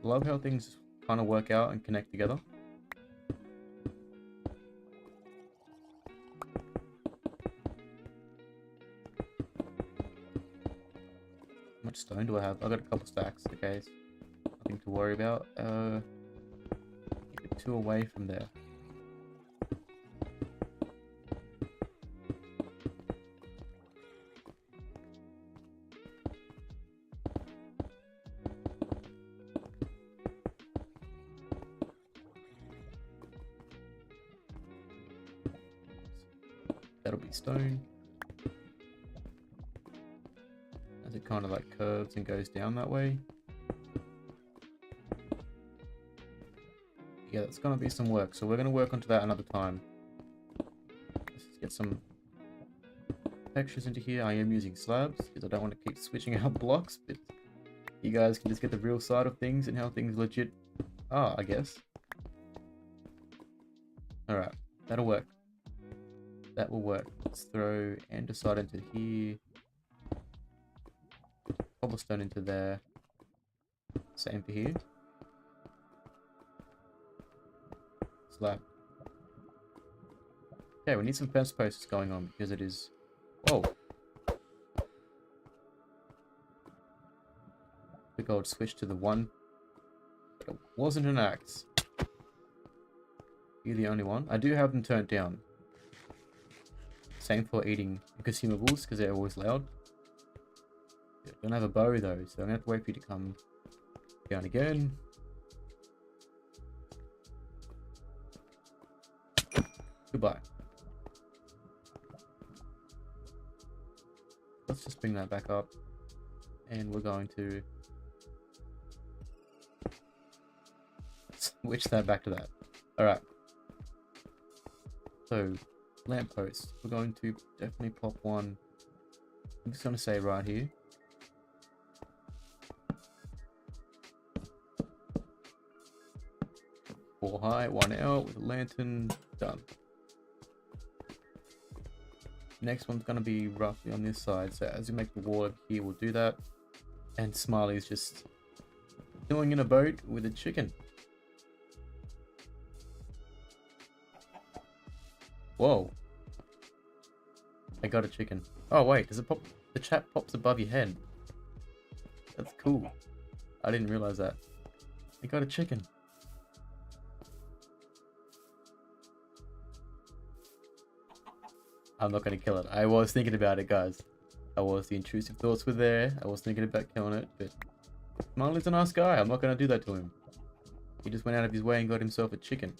Love how things kind of work out and connect together. How much stone do I have? I've got a couple stacks, okay. So nothing to worry about. Keep it 2 away from there. That'll be stone. As it kind of like curves and goes down that way. Yeah, that's gonna be some work. So we're gonna work onto that another time. Let's get some textures into here. I am using slabs because I don't want to keep switching out blocks, but you guys can just get the real side of things and how things legit are, I guess. Alright, that'll work. That will work. Let's throw andesite into here. Cobblestone into there. Same for here. Slab. Okay, we need some fence posts going on because it is... Whoa. The gold switch to the 1 It wasn't an axe. You're the only one. I do have them turned down. Same for eating consumables, because they're always loud. I don't have a bow though, so I'm gonna have to wait for you to come down again. Goodbye. Let's just bring that back up. And we're going to switch that back to that. Alright. So, lamppost. We're going to definitely pop one. I'm just going to say right here. Four high, one out with a lantern. Done. Next one's going to be roughly on this side. So as you make the wall over here, we'll do that. And Smiley's just chilling in a boat with a chicken. Whoa. I got a chicken. Oh wait, does it pop? The chat pops above your head. That's cool. I didn't realize that. I got a chicken. I'm not going to kill it. I was thinking about it, guys. The intrusive thoughts were there. I was thinking about killing it, but Smiley's a nice guy. I'm not going to do that to him. He just went out of his way and got himself a chicken.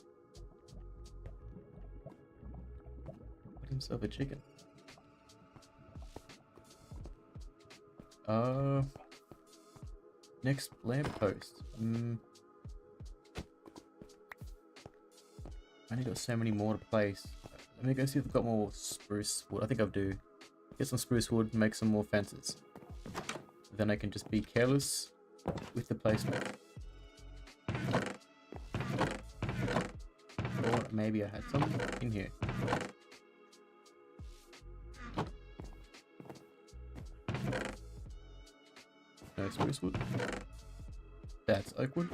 Got himself a chicken. Next lamppost. I only got so many more to place. Let me go see if I've got more spruce wood. I think I do. Get some spruce wood, make some more fences. Then I can just be careless with the placement. Or maybe I had some in here. No spruce wood. That's oak wood.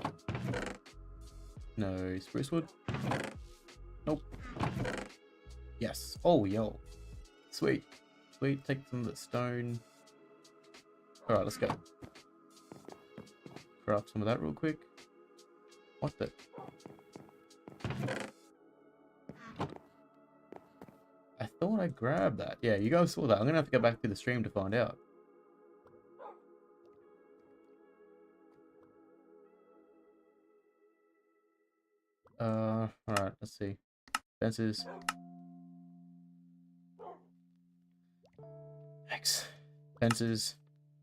No spruce wood. Nope. Yes. Oh, yo. Sweet. Sweet. Take some of that stone. Alright, let's go. Craft some of that real quick. What the? I thought I grabbed that. Yeah, you guys saw that. I'm gonna have to go back to the stream to find out. Alright, let's see. Fences. X. Fences.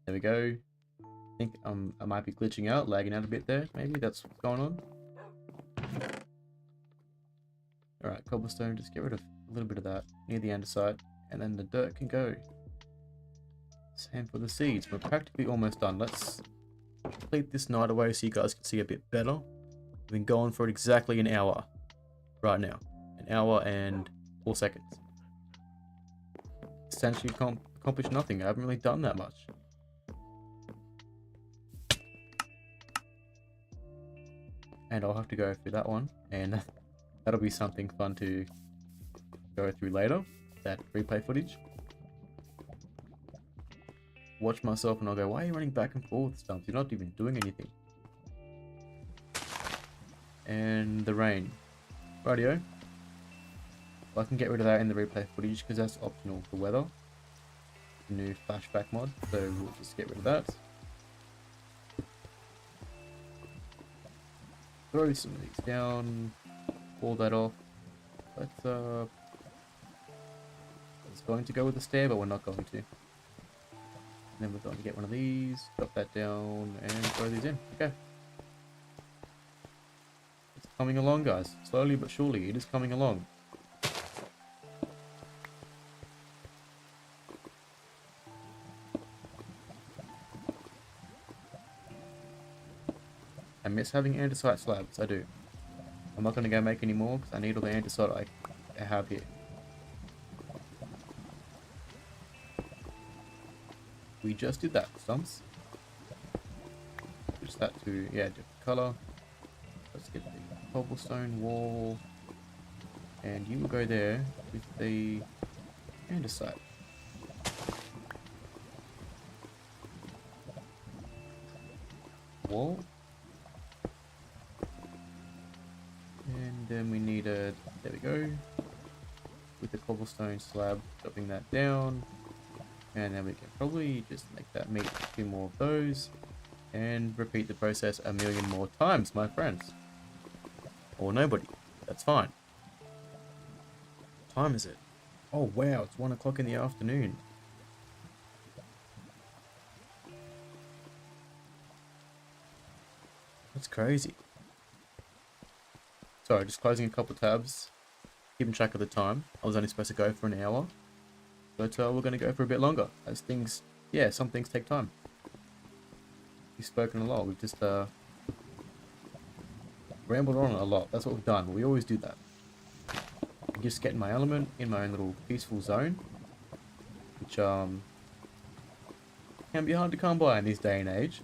There we go. I think I might be glitching out, lagging out a bit there. Maybe that's what's going on. Alright, cobblestone. Just get rid of a little bit of that near the andesite. And then the dirt can go. Same for the seeds. We're practically almost done. Let's complete this night away so you guys can see a bit better. We've been going for exactly an hour right now. An hour and 4 seconds. Essentially accomplished nothing. I haven't really done that much. And I'll have to go through that one, and that'll be something fun to go through later, that replay footage. Watch myself and I'll go, why are you running back and forth, Stumps? You're not even doing anything. And the rain. Rightio. I can get rid of that in the replay footage because that's optional for weather. New flashback mod, so we'll just get rid of that. Throw some of these down, pull that off. Let's going to go with the stair, but we're not going to. And then we're going to get one of these, drop that down, and throw these in. Okay. It's coming along, guys. Slowly but surely, it is coming along. I miss having andesite slabs, I do. I'm not going to go make any more because I need all the andesite I have here. We just did that, Stumps. Switch that to, yeah, different color. Let's get the cobblestone wall. And you will go there with the andesite. Wall. then we needed, there we go, with the cobblestone slab, dropping that down. And then we can probably just make that meat a few more of those. And repeat the process a million more times, my friends. Or nobody. That's fine. What time is it? Oh wow, it's 1 o'clock in the afternoon. That's crazy. Sorry, just closing a couple tabs. Keeping track of the time. I was only supposed to go for an hour. But we're going to go for a bit longer. As things, yeah, some things take time. We've spoken a lot. We've just rambled on a lot. That's what we've done. We always do that. I just get in my element, in my own little peaceful zone. Which can be hard to come by in this day and age.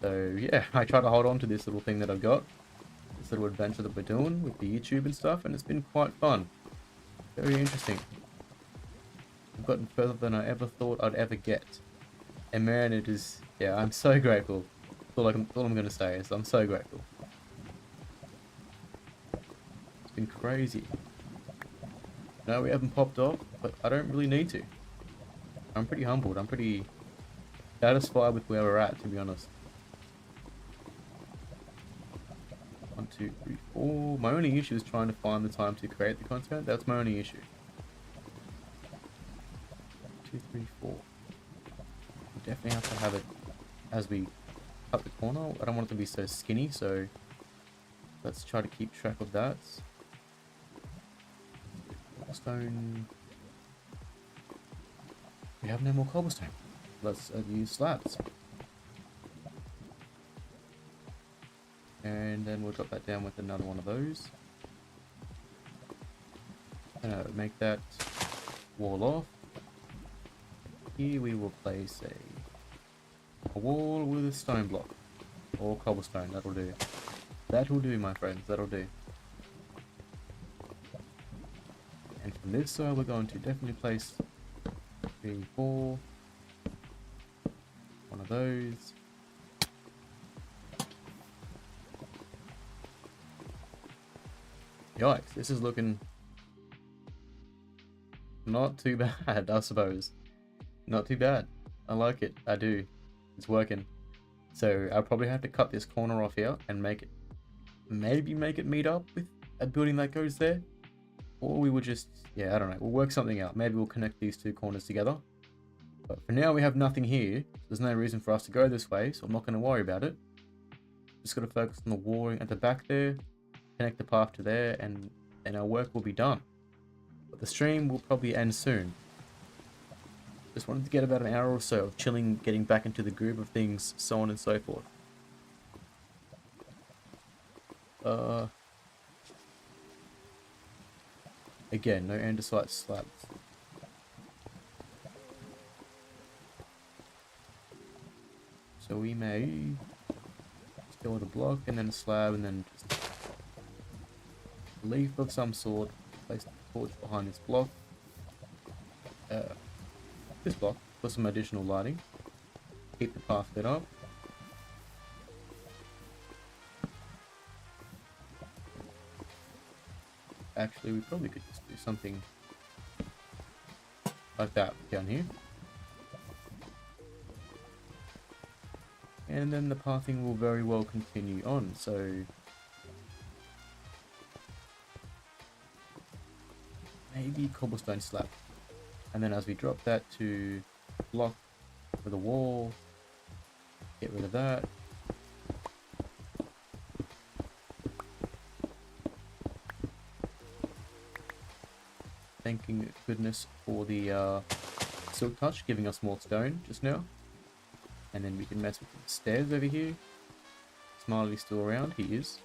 So yeah, I try to hold on to this little thing that I've got. This little adventure that we're doing with the YouTube and stuff. And it's been quite fun. Very interesting. I've gotten further than I ever thought I'd ever get. And man, it is, yeah, I'm so grateful. All I'm going to say is I'm so grateful. It's been crazy. No, we haven't popped off, but I don't really need to. I'm pretty humbled. I'm pretty satisfied with where we're at, to be honest. 1, 2, 3, 4. My only issue is trying to find the time to create the content. That's my only issue. 2, 3, 4. We definitely have to have it as we cut the corner. I don't want it to be so skinny, so let's try to keep track of that. Cobblestone. We have no more cobblestone. Let's use slabs. And then we'll drop that down with another one of those. Make that wall off. Here we will place a wall with a stone block. Or cobblestone, that'll do. That'll do, my friends, that'll do. And from this side we're going to definitely place 3, 4. One of those. Yikes, this is looking not too bad, I suppose. Not too bad. I like it. I do. It's working. So I'll probably have to cut this corner off here and make it, maybe make it meet up with a building that goes there. Or we will just, yeah, I don't know. We'll work something out. Maybe we'll connect these two corners together. But for now we have nothing here. There's no reason for us to go this way, so I'm not going to worry about it. Just got to focus on the walling at the back there. Connect the path to there, and our work will be done. But the stream will probably end soon. Just wanted to get about an hour or so of chilling, getting back into the groove of things, so on and so forth. Again, no andesite slabs. So we may just go with a block and then a slab and then just a leaf of some sort. Place the torch behind this block. This block for some additional lighting. Keep the path lit up. Actually, we probably could just do something like that down here. And then the pathing will very well continue on, so maybe cobblestone slab. And then as we drop that to block with a wall, get rid of that. Thanking goodness for the silk touch, giving us more stone just now. And then we can mess with the stairs over here. Smiley's still around, he is.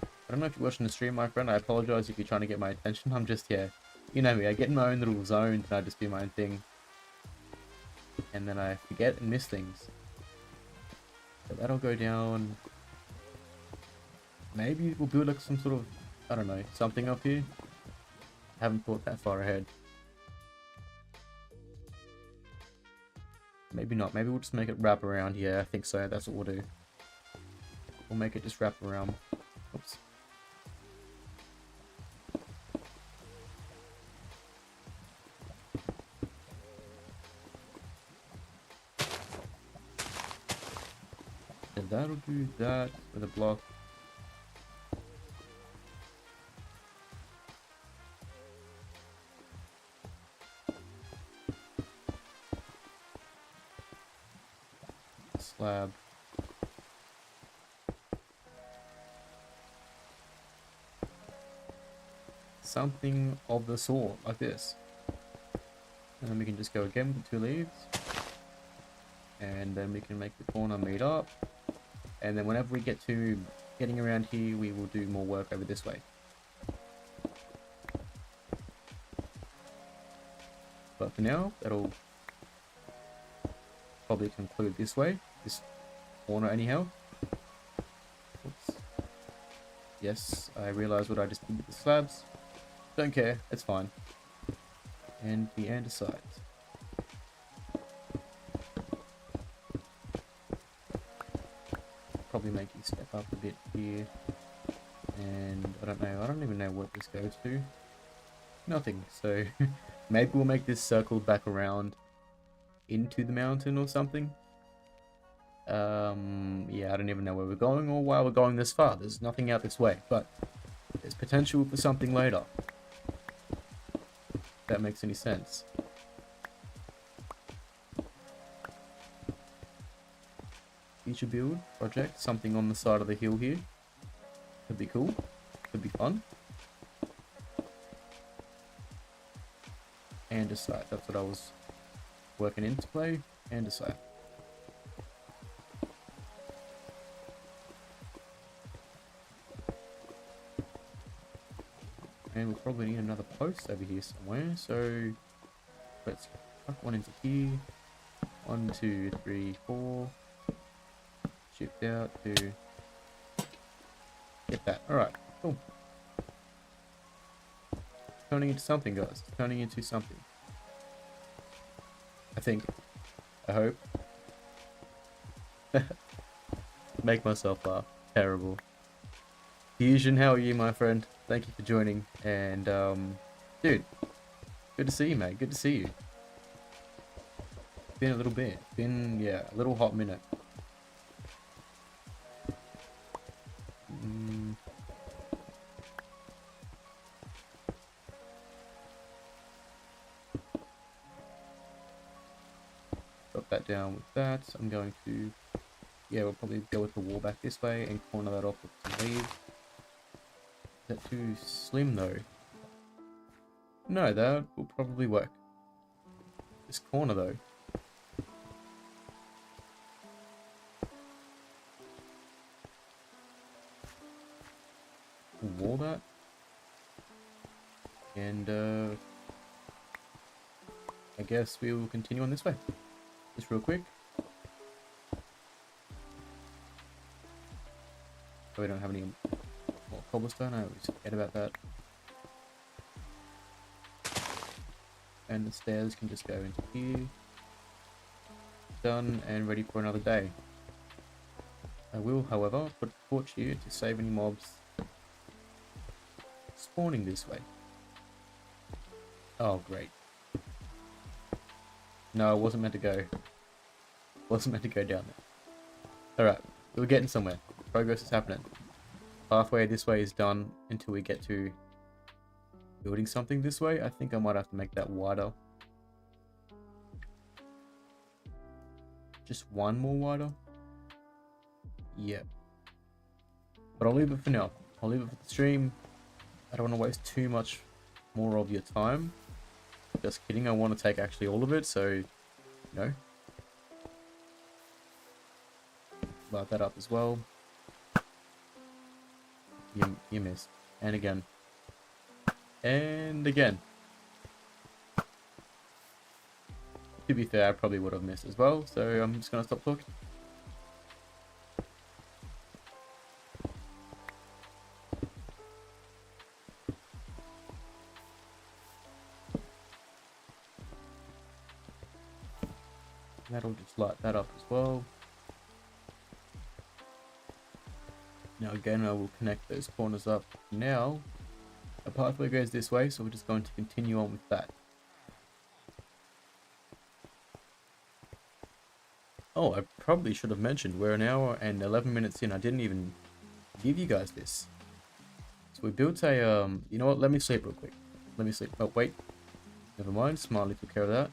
I don't know if you're watching the stream, my friend. I apologize if you're trying to get my attention. I'm just, yeah, you know me, I get in my own little zone and I just do my own thing. And then I forget and miss things. So that'll go down. Maybe we'll build like some sort of, I don't know, something up here. I haven't thought that far ahead. Maybe not. Maybe we'll just make it wrap around. Yeah, I think so. That's what we'll do. We'll make it just wrap around. Oops. do that with a block. Slab. Something of the sort, like this. And then we can just go again with the 2 leaves. And then we can make the corner meet up. And then whenever we get to getting around here, we will do more work over this way. But for now, that'll probably conclude this way. This corner anyhow. Oops. Yes, I realized what I just did with the slabs. Don't care, it's fine. And the andesite. Probably make you step up a bit here. And I don't even know what this goes to. Nothing, so maybe we'll make this circle back around into the mountain or something. Yeah, I don't even know where we're going or why we're going this far. There's nothing out this way, but there's potential for something later. If that makes any sense. Future build project, something on the side of the hill here. Could be cool. Could be fun. Andesite, that's what I was working into play. Andesite. And we'll probably need another post over here somewhere, so let's tuck one into here. 1, 2, 3, 4. Shift out to get that. Alright, cool. Turning into something, guys. Turning into something. I think. I hope. Make myself laugh. Terrible. Fusion, how are you, my friend? Thank you for joining. And, dude, good to see you, mate. Good to see you. Been a little bit. Been, yeah, a little hot minute. Drop that down with that. I'm going to, yeah, we'll probably go with the wall back this way and corner that off with some leaves. Is that too slim though? No, that will probably work. This corner though. We'll wall that. And I guess we will continue on this way. Just real quick. So we don't have any more cobblestone. I always forget about that. And the stairs can just go into here. Done and ready for another day. I will, however, put a torch here to save any mobs spawning this way. Oh, great. No, I wasn't meant to go. Wasn't meant to go down there. Alright, we're getting somewhere. Progress is happening. Pathway this way is done until we get to building something this way. I think I might have to make that wider. Just one more wider. Yeah. But I'll leave it for now. I'll leave it for the stream. I don't want to waste too much more of your time. Just kidding, I want to take actually all of it, so, you know. Light that up as well. You missed. And again. And again. To be fair, I probably would have missed as well, so I'm just going to stop talking. That'll just light that up as well. Now again, I will connect those corners up. Now, a pathway goes this way, so we're just going to continue on with that. Oh, I probably should have mentioned we're an hour and 11 minutes in. I didn't even give you guys this. So we built a, you know what? Let me sleep real quick. Let me sleep. Oh, wait. Never mind. Smiley took care of that.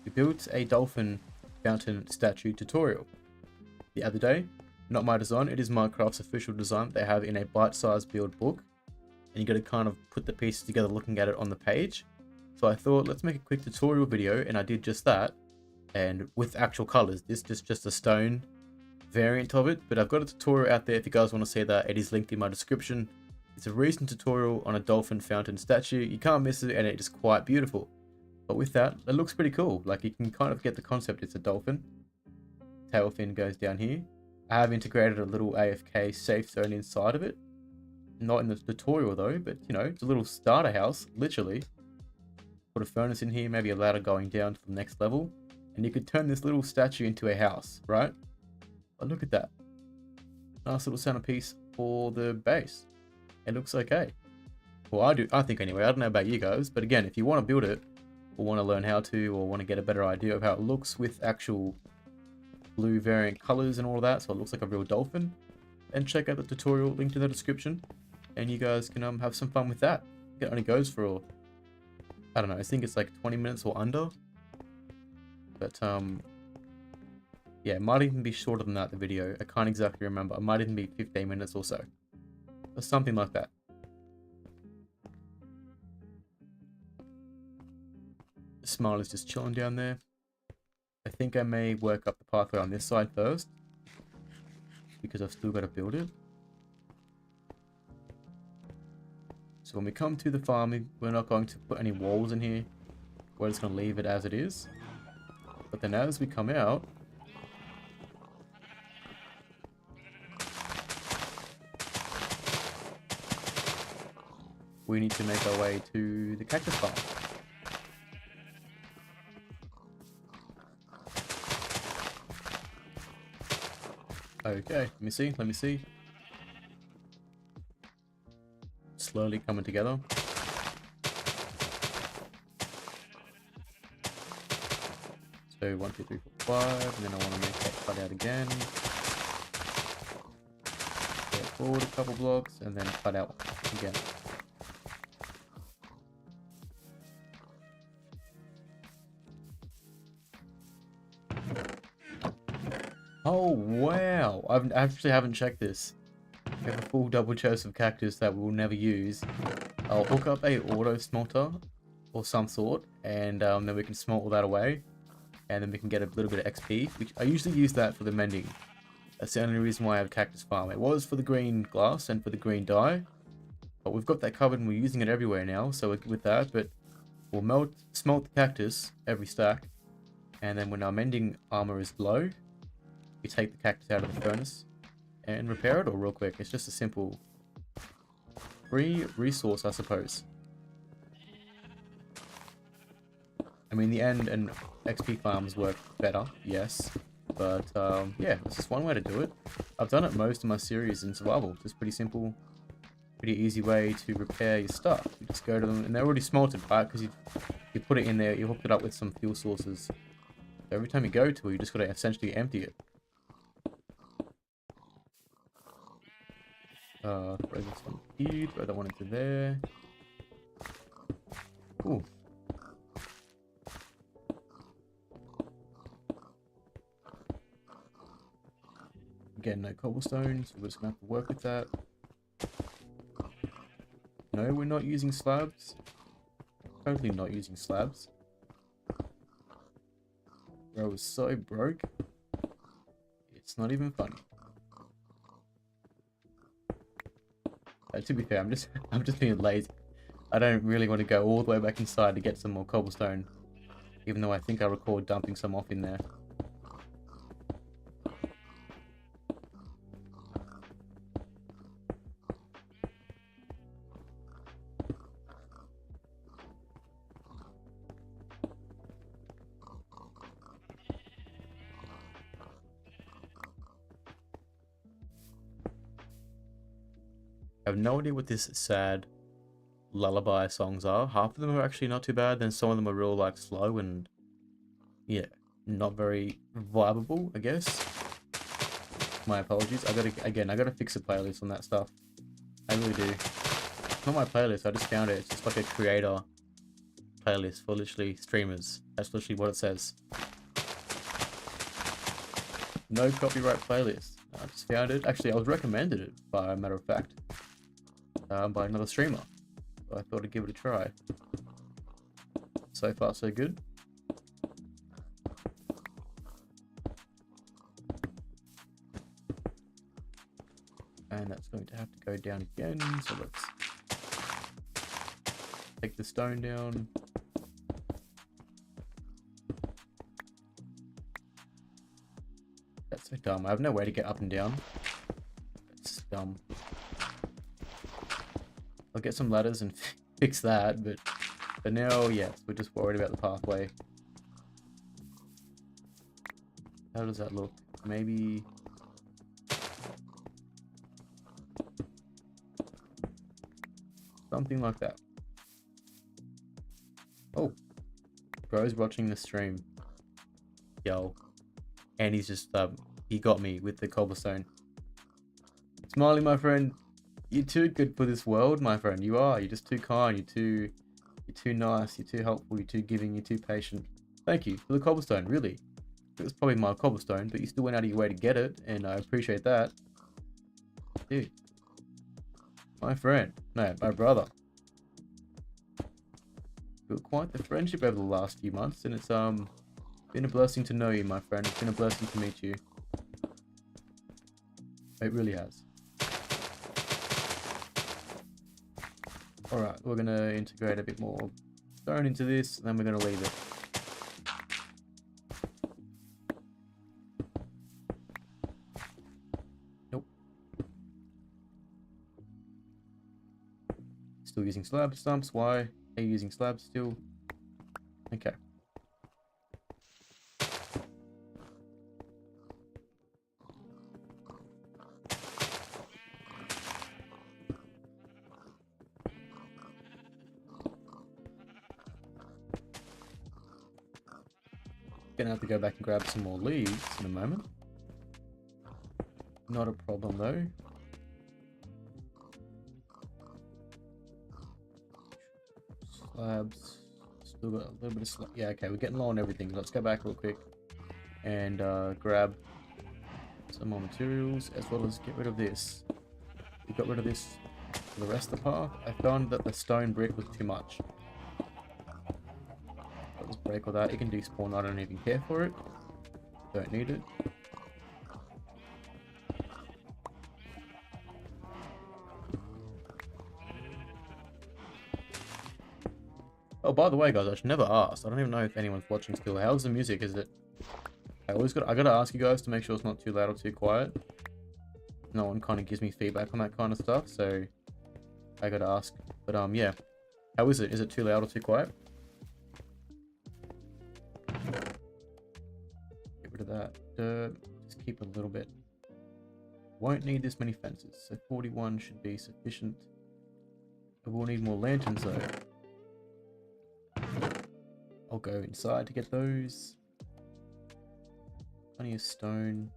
We built a dolphin fountain statue tutorial the other day. Not my design. It is Minecraft's official design that they have in a bite-sized build book. And you got to kind of put the pieces together looking at it on the page. So I thought, let's make a quick tutorial video, and I did just that. And with actual colors. This is just a stone variant of it, but I've got a tutorial out there if you guys want to see that. It is linked in my description. It's a recent tutorial on a dolphin fountain statue. You can't miss it, and it is quite beautiful. But with that, it looks pretty cool. Like, you can kind of get the concept. It's a dolphin. Tail fin goes down here. I have integrated a little AFK safe zone inside of it. Not in the tutorial though, but you know, it's a little starter house, literally. Put a furnace in here, maybe a ladder going down to the next level. And you could turn this little statue into a house, right? But look at that. Nice little centerpiece for the base. It looks okay. Well, I think anyway. I don't know about you guys, but again, if you want to build it, or want to learn how to, or want to get a better idea of how it looks with actual blue variant colors and all of that, so it looks like a real dolphin, then check out the tutorial linked in the description, and you guys can have some fun with that. It only goes for, I don't know, I think it's like 20 minutes or under. But yeah, it might even be shorter than that, the video. I can't exactly remember. It might even be 15 minutes or so. Or something like that. The Smile is just chilling down there. I think I may work up the pathway on this side first, because I've still got to build it. So when we come to the farm, we're not going to put any walls in here. We're just going to leave it as it is. But then as we come out, we need to make our way to the cactus farm. Okay, let me see. Slowly coming together. So 1, 2, 3, 4, 5, and then I want to make that cut out again. Go forward a couple blocks, and then cut out again. Oh wow! I actually haven't checked this. We have a full double chest of cactus that we'll never use. I'll hook up a auto smelter or some sort, and then we can smelt all that away. And then we can get a little bit of XP, which I usually use that for the mending. That's the only reason why I have Cactus Farm. It was for the green glass and for the green dye, but we've got that covered and we're using it everywhere now, so with that, but we'll smelt the cactus every stack, and then when our mending armor is low, we take the cactus out of the furnace and repair it all real quick. It's just a simple free resource, I suppose. I mean, the end and XP farms work better, yes, but yeah, it's just one way to do it. I've done it most of my series in survival. Just pretty simple, pretty easy way to repair your stuff. You just go to them, and they're already smelted, right? Because you put it in there, you hooked it up with some fuel sources. So every time you go to it, you just got to essentially empty it. Throw this one here, throw that one into there. Ooh. Again, no cobblestone, so we're just going to have to work with that. No, we're not using slabs. Totally not using slabs. Bro is so broke. It's not even funny. To be fair, I'm just being lazy. I don't really want to go all the way back inside to get some more cobblestone, even though I think I record dumping some off in there. I have no idea what this sad lullaby songs are. Half of them are actually not too bad, then some of them are real like slow and yeah. not very viable, I guess. My apologies. I gotta fix the playlist on that stuff. I really do. It's not my playlist, I just found it. It's just like a creator playlist for literally streamers. That's literally what it says. No copyright playlist. I just found it. Actually, I was recommended it, by a matter of fact, by another streamer. So I thought I'd give it a try. So far, so good. And that's going to have to go down again. So let's take the stone down. That's so dumb. I have no way to get up and down. That's dumb. I'll get some ladders and fix that, but for now, yes, we're just worried about the pathway. How does that look? Maybe... something like that. Oh, bro's watching the stream. Yo. And he's just, he got me with the cobblestone. Smiley, my friend, you're too good for this world, my friend. You are. You're just too kind. You're too nice. You're too helpful. You're too giving. You're too patient. Thank you for the cobblestone, really. It was probably my cobblestone, but you still went out of your way to get it, and I appreciate that. Dude. My friend. No, my brother. Built quite the friendship over the last few months, and it's been a blessing to know you, my friend. It's been a blessing to meet you. It really has. Alright, we're gonna integrate a bit more stone into this, and then we're gonna leave it. Nope. Still using slab stumps. Why are you using slabs still? Okay. Gonna have to go back and grab some more leaves in a moment. Not a problem though. Slabs. Still got a little bit of slab. Yeah, okay, we're getting low on everything. Let's go back real quick and grab some more materials, as well as get rid of this. We got rid of this for the rest of the path. I found that the stone brick was too much. I'll just break all that. It can despawn. I don't even care for it. Don't need it. Oh, by the way, guys, I should never ask. I don't even know if anyone's watching still. How's the music? Is it? I gotta ask you guys to make sure it's not too loud or too quiet. No one kind of gives me feedback on that kind of stuff, so I gotta ask. But yeah, how is it? Is it too loud or too quiet? Get rid of that. Just keep a little bit. Won't need this many fences, so 41 should be sufficient. But we'll need more lanterns though. I'll go inside to get those. Plenty of stone.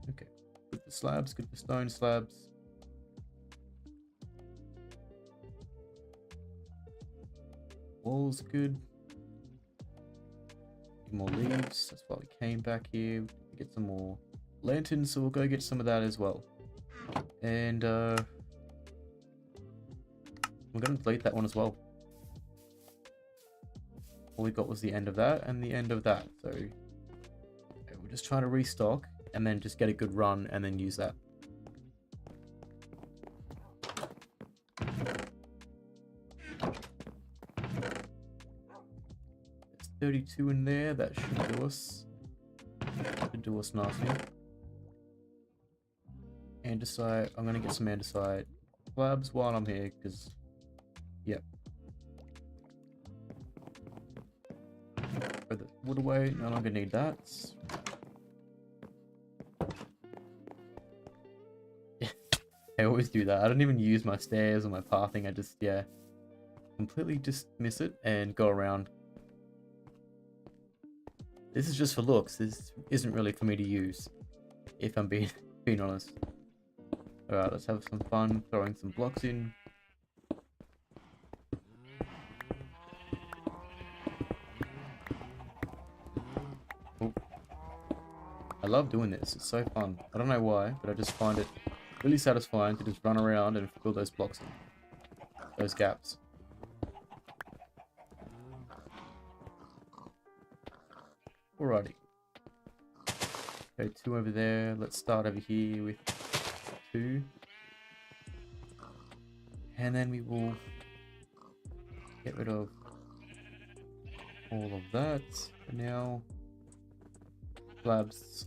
Okay, good for slabs, good for stone slabs. Walls good. More leaves, that's why we came back here. Get some more lanterns, so we'll go get some of that as well. And we're going to delete that one as well. All we got was the end of that and the end of that, so okay, we're just trying to restock and then just get a good run and then use that. There's 32 in there, that should do us. Should do us nicely. Andesite, I'm gonna get some andesite slabs while I'm here, because, yep. Throw the wood away, no longer need that. I always do that. I don't even use my stairs or my pathing. I just, yeah, completely just miss it and go around. This is just for looks. This isn't really for me to use, if I'm being honest. Alright, let's have some fun throwing some blocks in. Oh. I love doing this. It's so fun. I don't know why, but I just find it really satisfying to just run around and fill those blocks in. Those gaps. Alrighty. Okay, 2 over there. Let's start over here with 2. And then we will get rid of all of that for now. Slabs.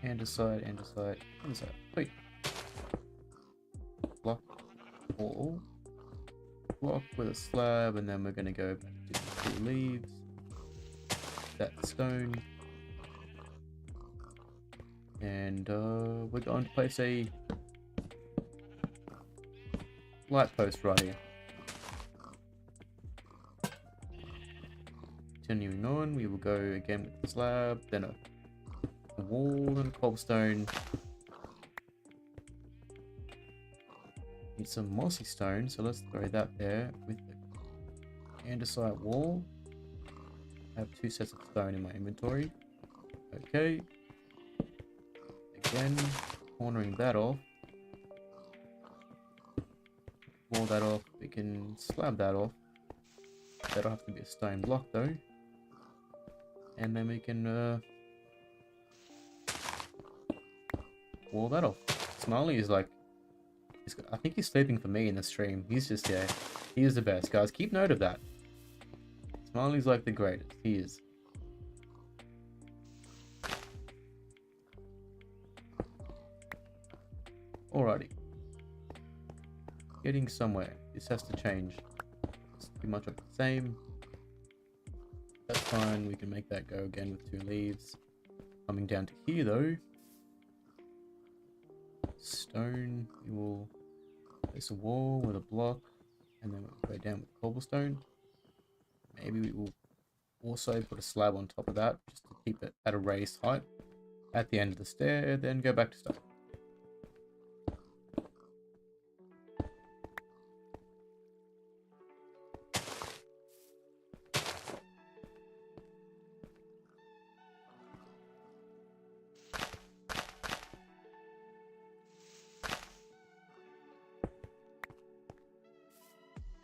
Andesite. Wait. Block. Wall. Block with a slab, and then we're going to go back to the 2 leaves. That stone. And we're going to place a light post right here. Continuing on, we will go again with the slab, then a wall and a cobblestone. Need some mossy stone, so let's throw that there with the andesite wall. I have 2 sets of stone in my inventory. Okay. Again, cornering that off. Wall that off. We can slab that off. That'll have to be a stone block though. And then we can wall that off. Smiley is like, I think he's sleeping for me in the stream. He's just, yeah, he is the best, guys. Keep note of that. Smiley's like the greatest. He is. Alrighty. Getting somewhere. This has to change. It's pretty much of the same. That's fine. We can make that go again with 2 leaves. Coming down to here though. Stone. We will place a wall with a block. And then we'll go down with cobblestone. Maybe we will also put a slab on top of that, just to keep it at a raised height at the end of the stair, then go back to stone.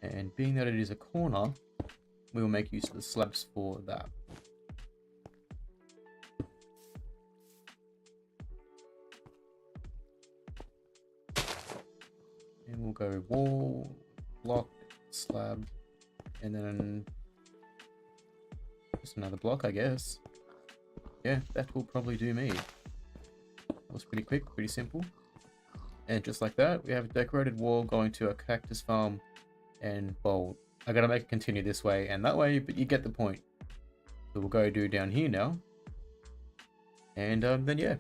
And being that it is a corner, we will make use of the slabs for that. And we'll go wall, block, slab, and then just another block, I guess. Yeah, that will probably do me. That was pretty quick, pretty simple. And just like that, we have a decorated wall going to a cactus farm. And, well, I gotta make it continue this way and that way, but you get the point. So we'll go do down here now. And then yeah,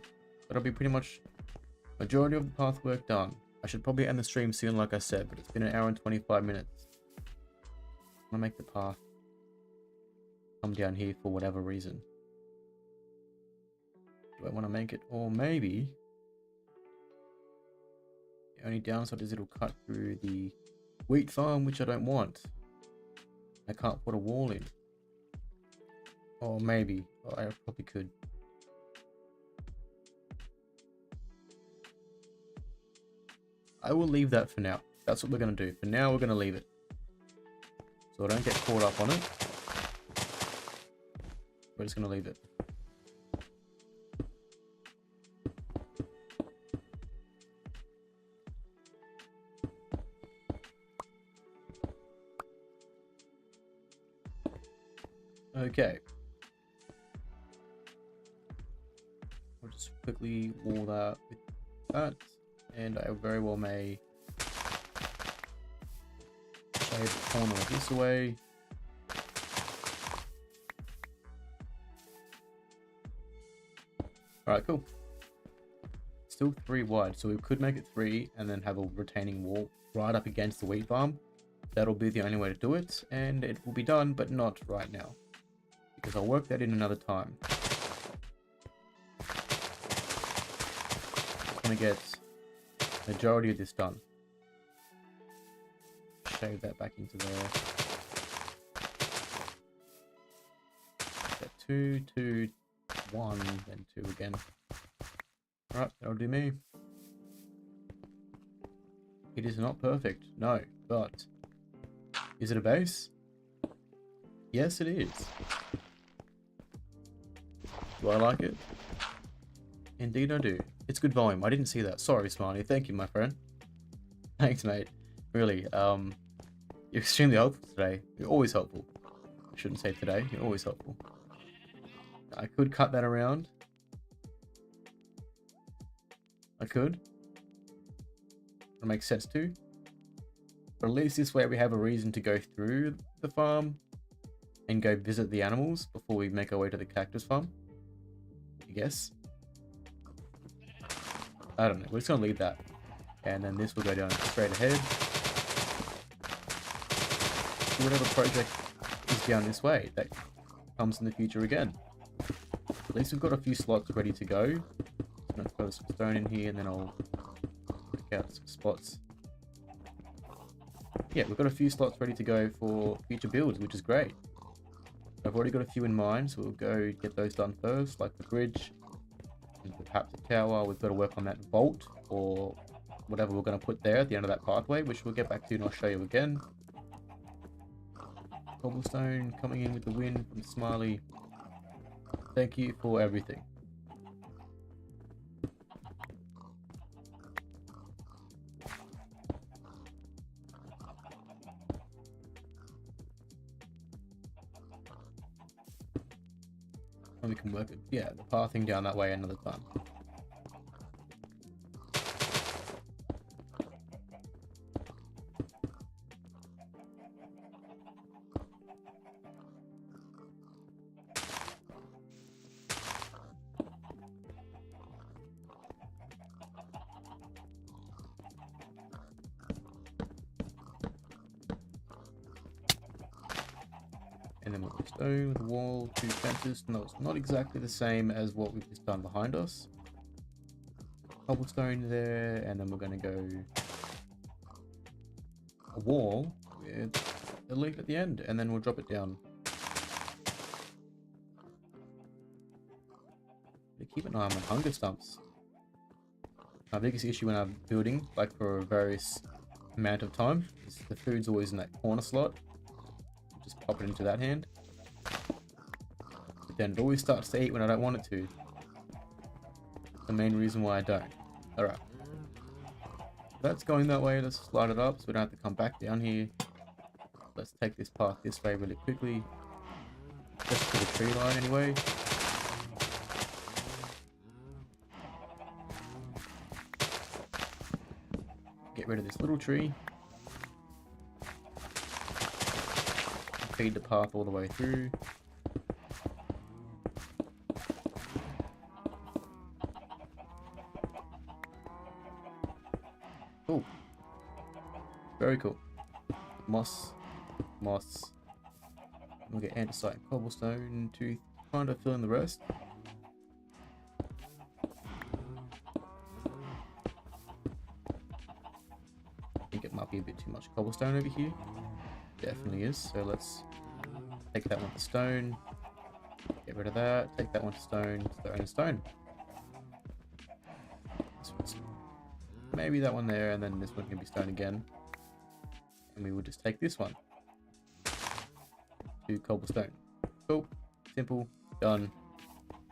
that'll be pretty much majority of the path work done. I should probably end the stream soon, like I said, but it's been 1 hour and 25 minutes. I'm gonna make the path come down here for whatever reason. Do I want to make it? Or maybe the only downside is it'll cut through the wheat farm, which I don't want. I can't put a wall in. Or maybe. Oh, I probably could. I will leave that for now. That's what we're going to do. For now, we're going to leave it. So I don't get caught up on it. We're just going to leave it. Okay. I'll just quickly wall that with that, and I very well may shave the corner of this away. Alright, cool. Still 3 wide, so we could make it 3 and then have a retaining wall right up against the wheat farm. That'll be the only way to do it, and it will be done, but not right now, because I'll work that in another time. I'm gonna get the majority of this done. Shave that back into there. 2, 2, 1, then 2 again. Alright, that'll do me. It is not perfect, no, but is it a base? Yes, it is. Do I like it? Indeed I do. It's good volume. I didn't see that. Sorry, Smarty. Thank you, my friend. Thanks, mate. Really, you're extremely helpful today. You're always helpful. I shouldn't say today. You're always helpful. I could cut that around. I could. It makes sense too. But at least this way we have a reason to go through the farm and go visit the animals before we make our way to the cactus farm. I guess. I don't know. We're just going to leave that. And then this will go down straight ahead. Whatever project is down this way that comes in the future again. At least we've got a few slots ready to go. So let's throw some stone in here and then I'll pick out some spots. Yeah, we've got a few slots ready to go for future builds, which is great. I've already got a few in mind, so we'll go get those done first, like the bridge, and perhaps the tower. We've got to work on that vault, or whatever we're going to put there at the end of that pathway, which we'll get back to and I'll show you again. Cobblestone coming in with the wind from Smiley. Thank you for everything. And we can work it, yeah, the pathing down that way another time. And then we'll do stone with a wall, 2 fences. No, it's not exactly the same as what we've just done behind us. Cobblestone there, and then we're going to go a wall with a leaf at the end, and then we'll drop it down. Keep an eye on my hunger stumps. My biggest issue when I'm building, like for a various amount of time, is the food's always in that corner slot. Just pop it into that hand. But then it always starts to eat when I don't want it to. The main reason why I don't. Alright. That's going that way. Let's slide it up so we don't have to come back down here. Let's take this path this way really quickly. Just to the tree line anyway. Get rid of this little tree. Feed the path all the way through. Cool. Very cool. Moss. We'll get andesite and cobblestone to kind of fill in the rest. I think it might be a bit too much cobblestone over here. Definitely is. So let's take that one to stone. Get rid of that. Take that one to stone. Stone and stone. Maybe that one there, and then this one can be stone again. And we will just take this one to cobblestone. Cool. Simple. Done.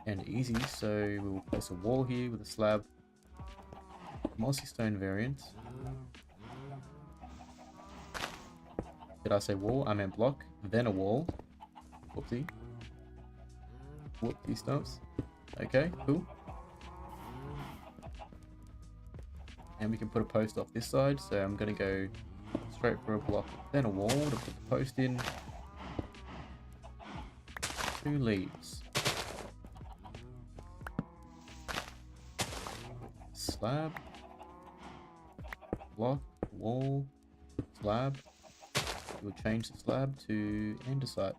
And easy. So we will place a wall here with a slab. Mossy stone variant. Did I say wall? I meant block, then a wall. Whoopsie. Whoopsie stumps. Okay, cool. And we can put a post off this side, so I'm going to go straight for a block, then a wall to put the post in. 2 leaves. slab, block, wall, slab. We'll change the slab to andesite.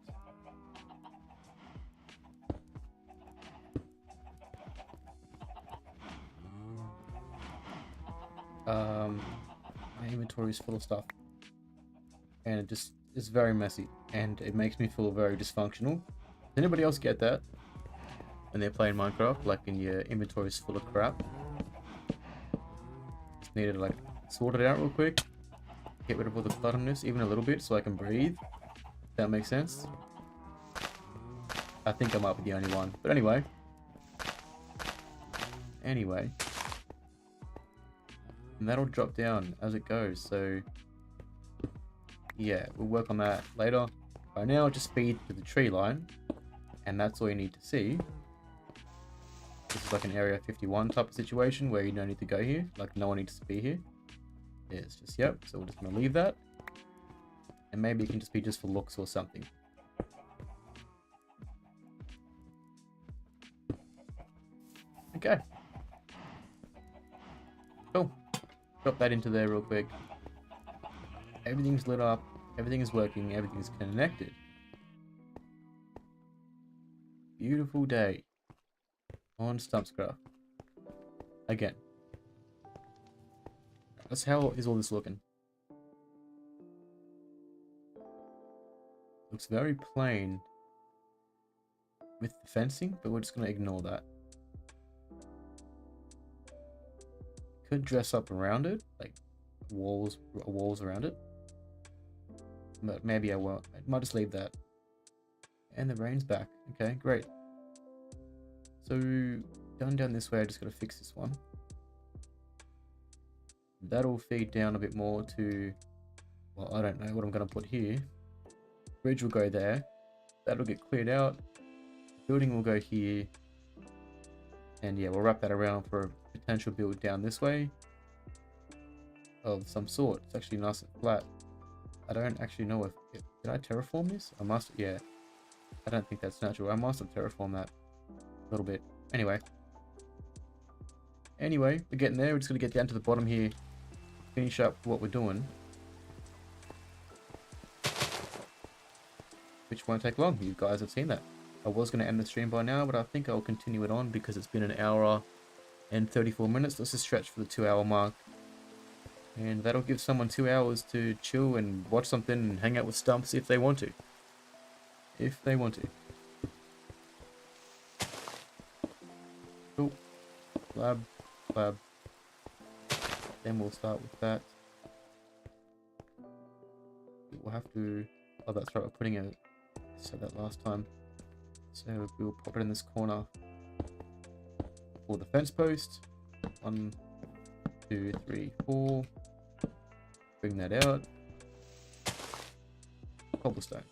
My inventory is full of stuff, and it just is very messy, and it makes me feel very dysfunctional. Does anybody else get that when they're playing Minecraft? Like, in your inventory is full of crap. Just need to like sort it out real quick, get rid of all the clutterness, even a little bit, so I can breathe. If that makes sense. I think I might be the only one, but anyway. And that'll drop down as it goes, so yeah, we'll work on that later. Right now, just feed to the tree line, and that's all you need to see. This is like an Area 51 type of situation where you don't need to go here, like no one needs to be here. Yeah, it's just, yep, so we're just gonna leave that. And maybe it can just be just for looks or something. Okay. Cool. Drop that into there real quick. Everything's lit up, everything is working, everything's connected. Beautiful day on Stumpscraft. Again. That's how is all this looking. Looks very plain with the fencing, but we're just going to ignore that. Could dress up around it, like walls around it, but maybe I won't. I might just leave that. And the rain's back. Okay, great. So down this way, I just got to fix this one. That'll feed down a bit more to, well, I don't know what I'm going to put here. Bridge will go there. That'll get cleared out. Building will go here. And yeah, we'll wrap that around for a potential build down this way of some sort. It's actually nice and flat. I don't actually know if did I terraform this? I must, yeah. I don't think that's natural. I must have terraformed that a little bit. Anyway, we're getting there. We're just gonna get down to the bottom here, finish up what we're doing, which won't take long. You guys have seen that. I was going to end the stream by now, but I think I'll continue it on because it's been an hour and 34 minutes. Let's just stretch for the 2-hour mark. And that'll give someone 2 hours to chill and watch something and hang out with Stumps if they want to. Cool. Lab. Then we'll start with that. We'll have to... Oh, that's right, we're putting a... I said that last time. So we'll pop it in this corner for the fence post. 1, 2, 3, 4. Bring that out. Cobblestone.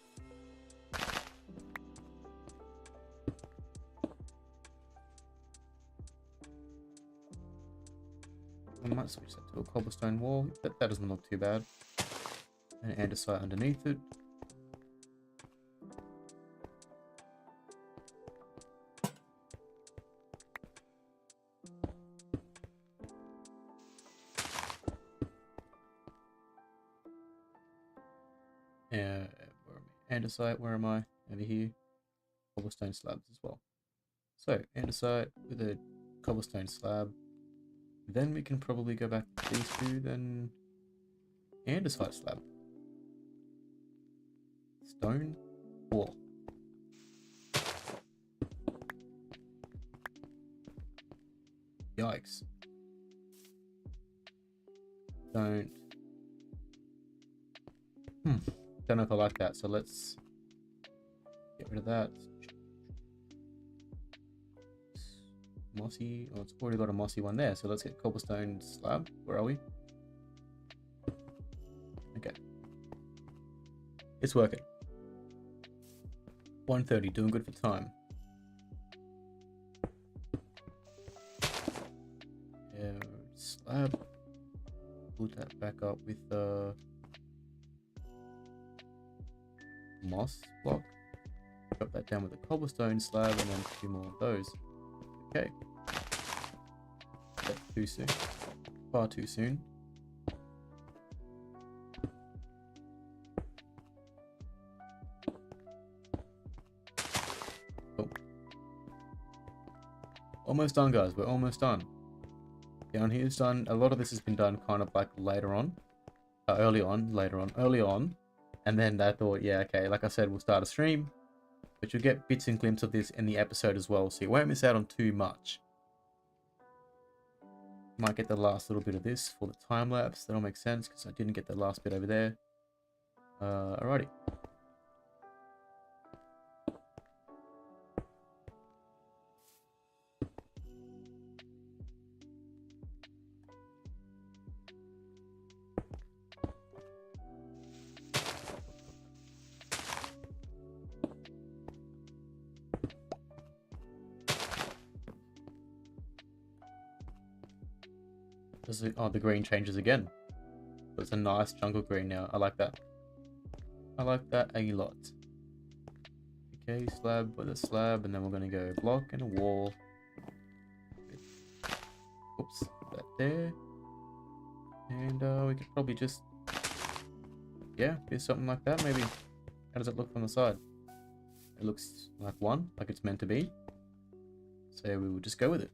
I might switch that to a cobblestone wall, but that doesn't look too bad. And andesite underneath it. Andesite, where am I? Over here. Cobblestone slabs as well. So, andesite with a cobblestone slab. Then we can probably go back to these two, then andesite slab. Stone wall. Yikes. Don't know if I like that, so let's get rid of that. Mossy, oh, it's already got a mossy one there, so let's get cobblestone slab. Where are we? Okay. It's working. 1:30, doing good for time. Yeah, slab. Put that back up with moss block. Drop that down with a cobblestone slab and then 2 more of those. Okay. Set Too soon. Far too soon. Oh. Almost done, guys. We're almost done. Down here's done. A lot of this has been done kind of like later on. Early on. And then I thought, yeah, okay, like I said, we'll start a stream. But you'll get bits and glimpses of this in the episode as well. So you won't miss out on too much. Might get the last little bit of this for the time lapse. That'll make sense because I didn't get the last bit over there. Alrighty. Oh, the green changes again. So it's a nice jungle green now. I like that. I like that a lot. Okay, slab with a slab, and then we're going to go block and a wall. Oops, that there. And we could probably just, yeah, do something like that maybe. How does it look from the side? It looks like one, like it's meant to be. So we will just go with it.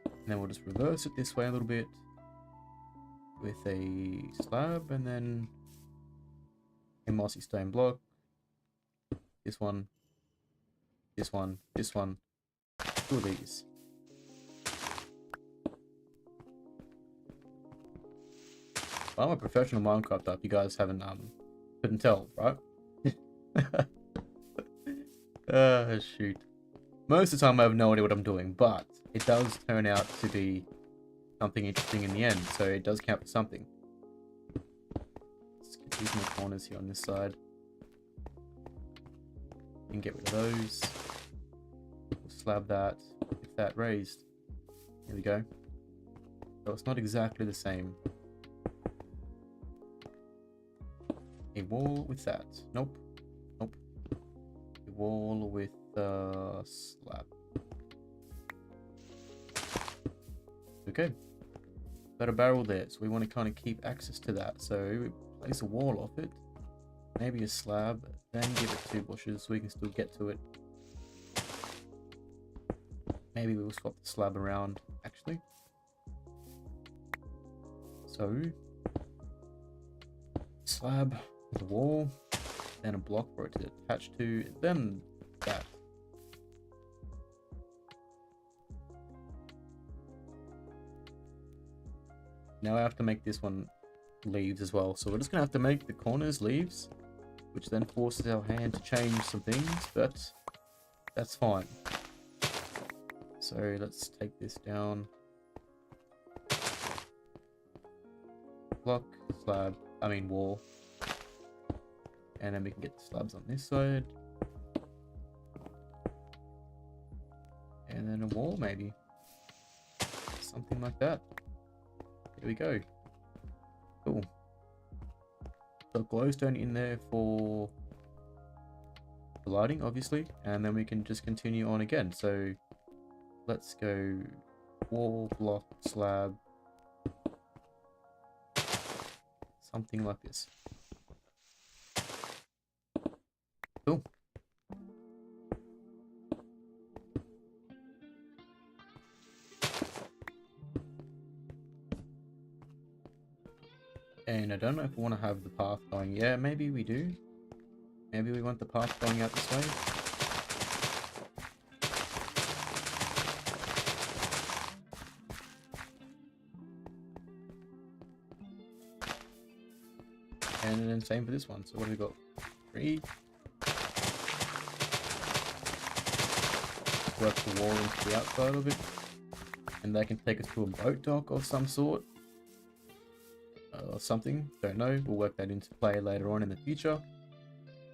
And then we'll just reverse it this way a little bit with a slab, and then a mossy stone block. This one, this one, this one. Two of these. I'm a professional Minecrafter, if you guys haven't couldn't tell, right? Shoot. Most of the time I have no idea what I'm doing, but it does turn out to be something interesting in the end, so it does count for something. Let's get these more corners here on this side. And get rid of those. We'll slab that with that raised. There we go. So it's not exactly the same. A wall with that. Nope. Nope. A wall with the slab. Okay. Got a barrel there, so we want to kind of keep access to that. So we place a wall off it. Maybe a slab, then give it 2 bushes so we can still get to it. Maybe we'll swap the slab around, actually. So, slab with a wall, then a block for it to attach to, then that. Now I have to make this one leaves as well, so we're just going to have to make the corners leaves, which then forces our hand to change some things, but that's fine. So let's take this down. Block, slab, wall. And then we can get the slabs on this side. And then a wall maybe. Something like that. There we go. Cool. So glowstone in there for the lighting, obviously, and then we can just continue on again. So let's go wall, block, slab, something like this. Cool. And I don't know if we want to have the path going. Yeah, maybe we do. Maybe we want the path going out this way. And then same for this one. So what do we got? 3. Work the wall into the outside of it. And that can take us to a boat dock of some sort. Or something, don't know. We'll work that into play later on in the future,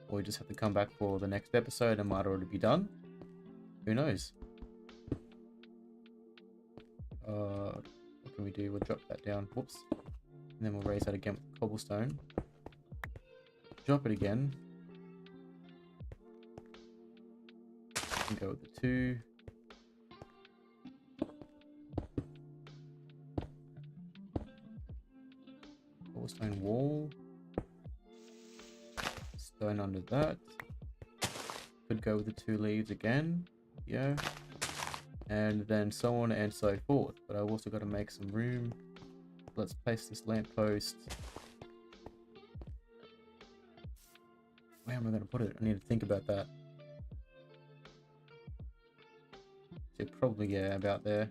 or we just have to come back for the next episode and might already be done. Who knows? What can we do? We'll drop that down. Whoops. And then we'll raise that again with cobblestone. Drop it again. And go with the 2. cobblestone wall. Stone under that. Could go with the 2 leaves again. Yeah. And then so on and so forth. But I've also got to make some room. Let's place this lamppost. Where am I going to put it? I need to think about that. So probably, yeah, about there.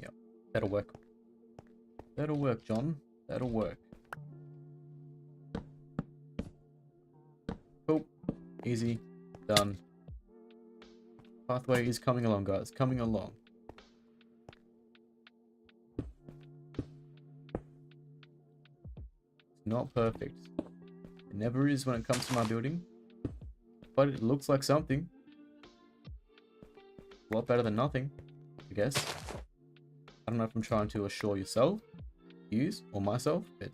Yep, that'll work. That'll work, John. That'll work. Cool. Easy. Done. Pathway is coming along, guys. Coming along. It's not perfect. It never is when it comes to my building. But it looks like something. A lot better than nothing, I guess. I don't know if I'm trying to assure yourself, or myself, but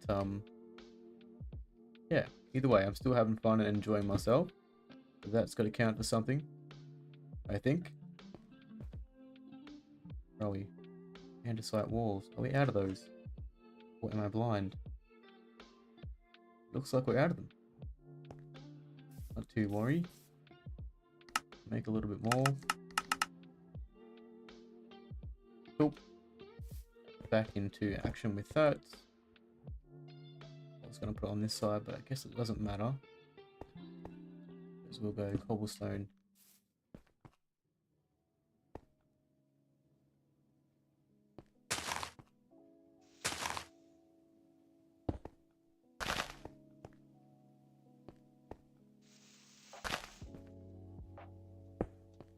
yeah, either way, I'm still having fun and enjoying myself. So that's got to count for something, I think. Where are we? Andesite walls. Are we out of those? Or am I blind? Looks like we're out of them. Not too worried. Make a little bit more. Cool. Back into action with that. I was going to put it on this side, but I guess it doesn't matter. Because we'll go cobblestone.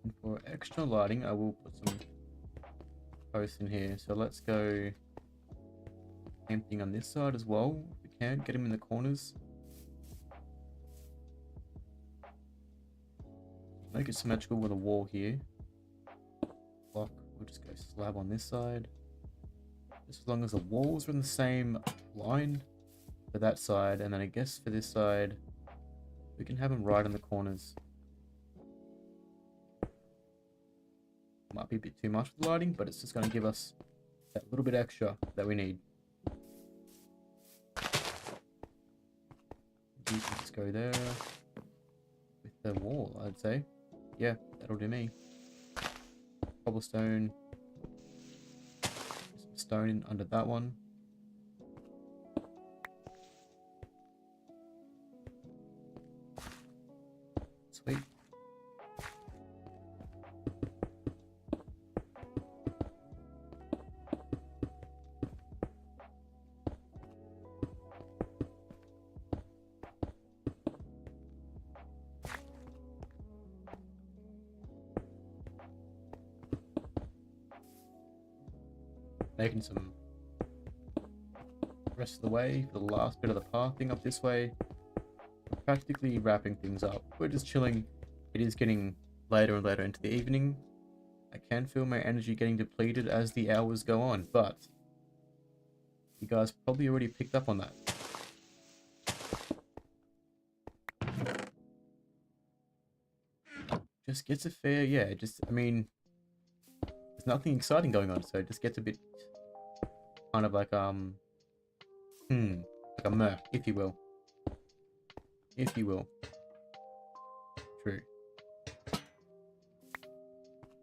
And for extra lighting, I will put some posts in here. So let's go same thing on this side as well. If we can, get them in the corners. Make it symmetrical with a wall here. Block, we'll just go slab on this side. Just as long as the walls are in the same line for that side, and then I guess for this side, we can have them right in the corners. Might be a bit too much for the lighting, but it's just going to give us that little bit extra that we need. You can just go there with the wall, I'd say. Yeah, that'll do me. Cobblestone. Some stone under that one. Sweet. Making some rest of the way for the last bit of the pathing up this way. We're practically wrapping things up. We're just chilling. It is getting later and later into the evening. I can feel my energy getting depleted as the hours go on, but you guys probably already picked up on that. Just gets a fair, yeah, I mean, there's nothing exciting going on, so it just gets a bit kind of like, like a meh, if you will. If you will. True. What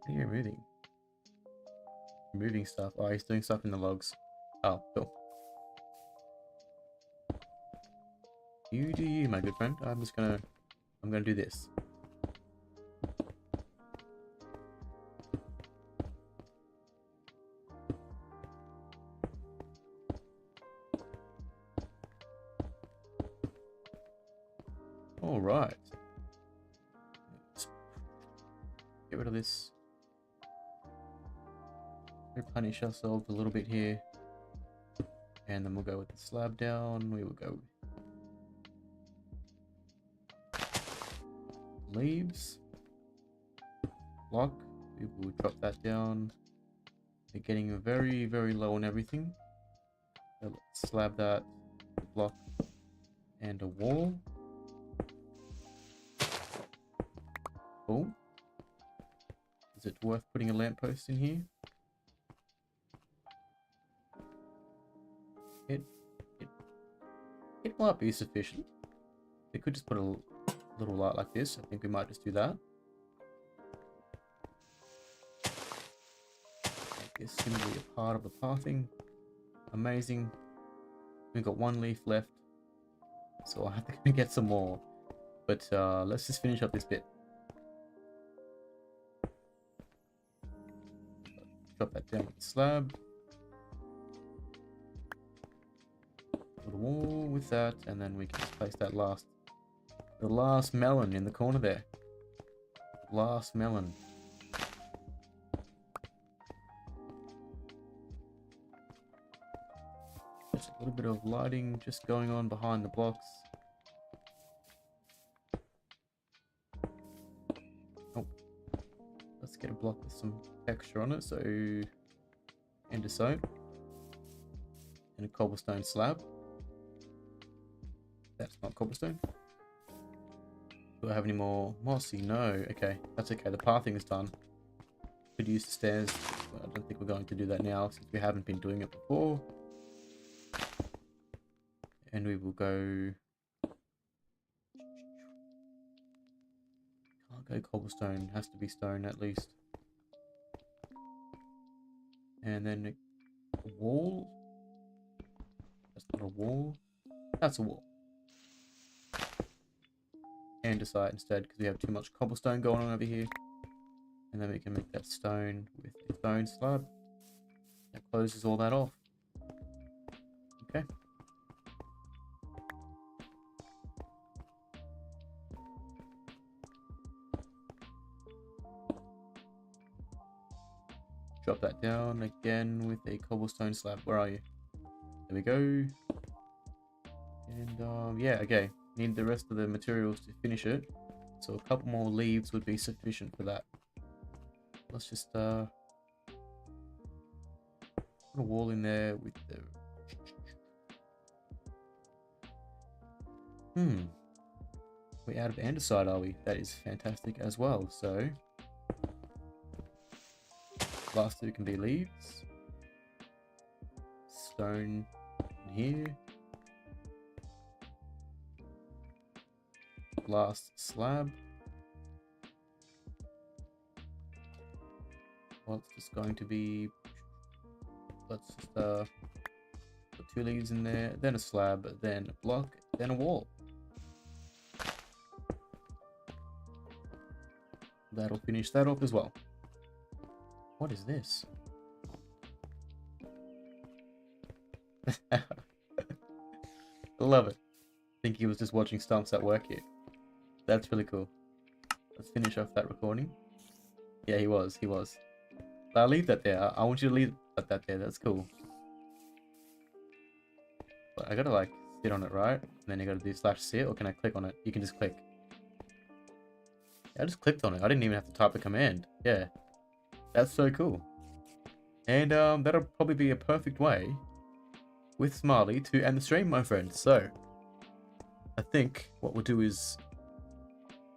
are you removing? Removing stuff. Oh, he's doing stuff in the logs. Oh, cool. You do you, my good friend. I'm gonna do this. All right. Let's get rid of this. Replenish ourselves a little bit here. And then we'll go with the slab down. We will go leaves. Block. We will drop that down. They're getting very, very low on everything. So let's slab that. Block. And a wall. Cool. Is it worth putting a lamppost in here? It It might be sufficient. We could just put a little light like this. I think we might just do that. Make this simply a part of the pathing. Amazing. We've got one leaf left, so I'll have to get some more. But let's just finish up this bit. Drop that down with the slab. Put a wall with that, and then we can just place that the last melon in the corner there. Last melon. Just a little bit of lighting just going on behind the blocks. Oh, let's get a block with some texture on it. So, andesite and a cobblestone slab. That's not cobblestone. Do I have any more mossy? No. Okay, that's okay. The pathing is done. Could use the stairs. Well, I don't think we're going to do that now since we haven't been doing it before. And we will go... Can't go cobblestone. Has to be stone at least. And then a wall. That's not a wall. That's a wall. Andesite instead because we have too much cobblestone going on over here. And then we can make that stone with a stone slab. That closes all that off. Okay. Drop that down again with a cobblestone slab. Where are you? There we go. And yeah, okay. Need the rest of the materials to finish it. So a couple more leaves would be sufficient for that. Let's just put a wall in there with the... We're out of andesite, are we? That is fantastic as well. So last two can be leaves. Stone in here. Last slab. Well, it's just going to be... Let's just put 2 leaves in there, then a slab, then a block, then a wall. That'll finish that off as well. What is this? I love it. I think he was just watching Stumps at work here. That's really cool. Let's finish off that recording. Yeah, he was. But I'll leave that there. I want you to leave that there. That's cool. But I gotta like sit on it, right? And then you gotta do /sit, or can I click on it? You can just click. Yeah, I just clicked on it. I didn't even have to type a command. Yeah. That's so cool. And that'll probably be a perfect way with Smiley to end the stream, my friends. So I think what we'll do is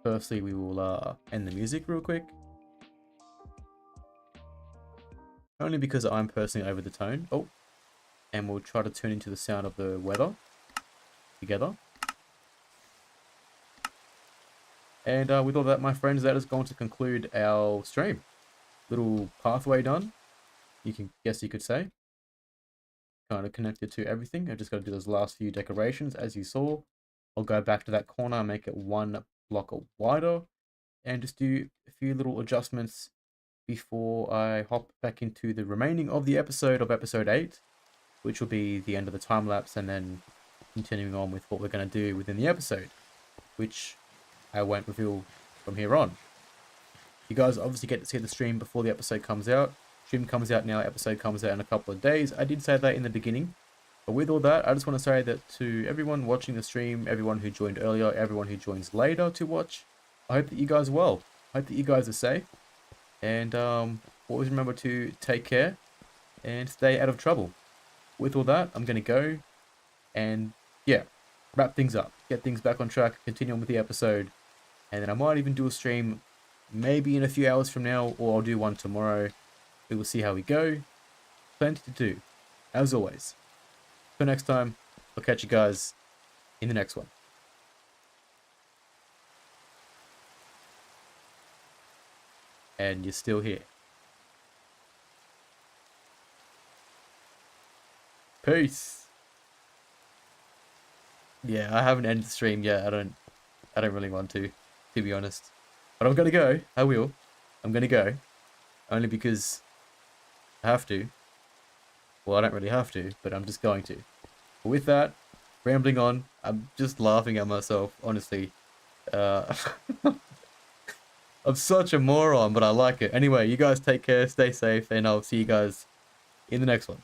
firstly we will end the music real quick. Only because I'm personally over the tone. Oh, and we'll try to tune into the sound of the weather together. And with all that, my friends, that is going to conclude our stream. Little pathway done. Guess you could say. Kind of connected to everything. I just got to do those last few decorations, as you saw. I'll go back to that corner, make it 1 block wider, and just do a few little adjustments before I hop back into the remaining of the episode of episode 8, which will be the end of the time lapse, and then continuing on with what we're going to do within the episode, which I won't reveal from here on. You guys obviously get to see the stream before the episode comes out. Stream comes out now, episode comes out in a couple of days. I did say that in the beginning. But with all that, I just want to say that to everyone watching the stream, everyone who joined earlier, everyone who joins later to watch, I hope that you guys are well. I hope that you guys are safe. And always remember to take care and stay out of trouble. With all that, I'm going to go and, yeah, wrap things up. Get things back on track, continue on with the episode. And then I might even do a stream maybe in a few hours from now, or I'll do one tomorrow. We will see how we go. Plenty to do, as always. Till next time, I'll catch you guys in the next one. And you're still here. Peace. Yeah, I haven't ended the stream yet. I don't really want to be honest. But I'm gonna go. I will. I'm gonna go. Only because I have to. Well, I don't really have to, but I'm just going to. But with that, rambling on, I'm just laughing at myself, honestly. I'm such a moron, but I like it. Anyway, you guys take care, stay safe, and I'll see you guys in the next one.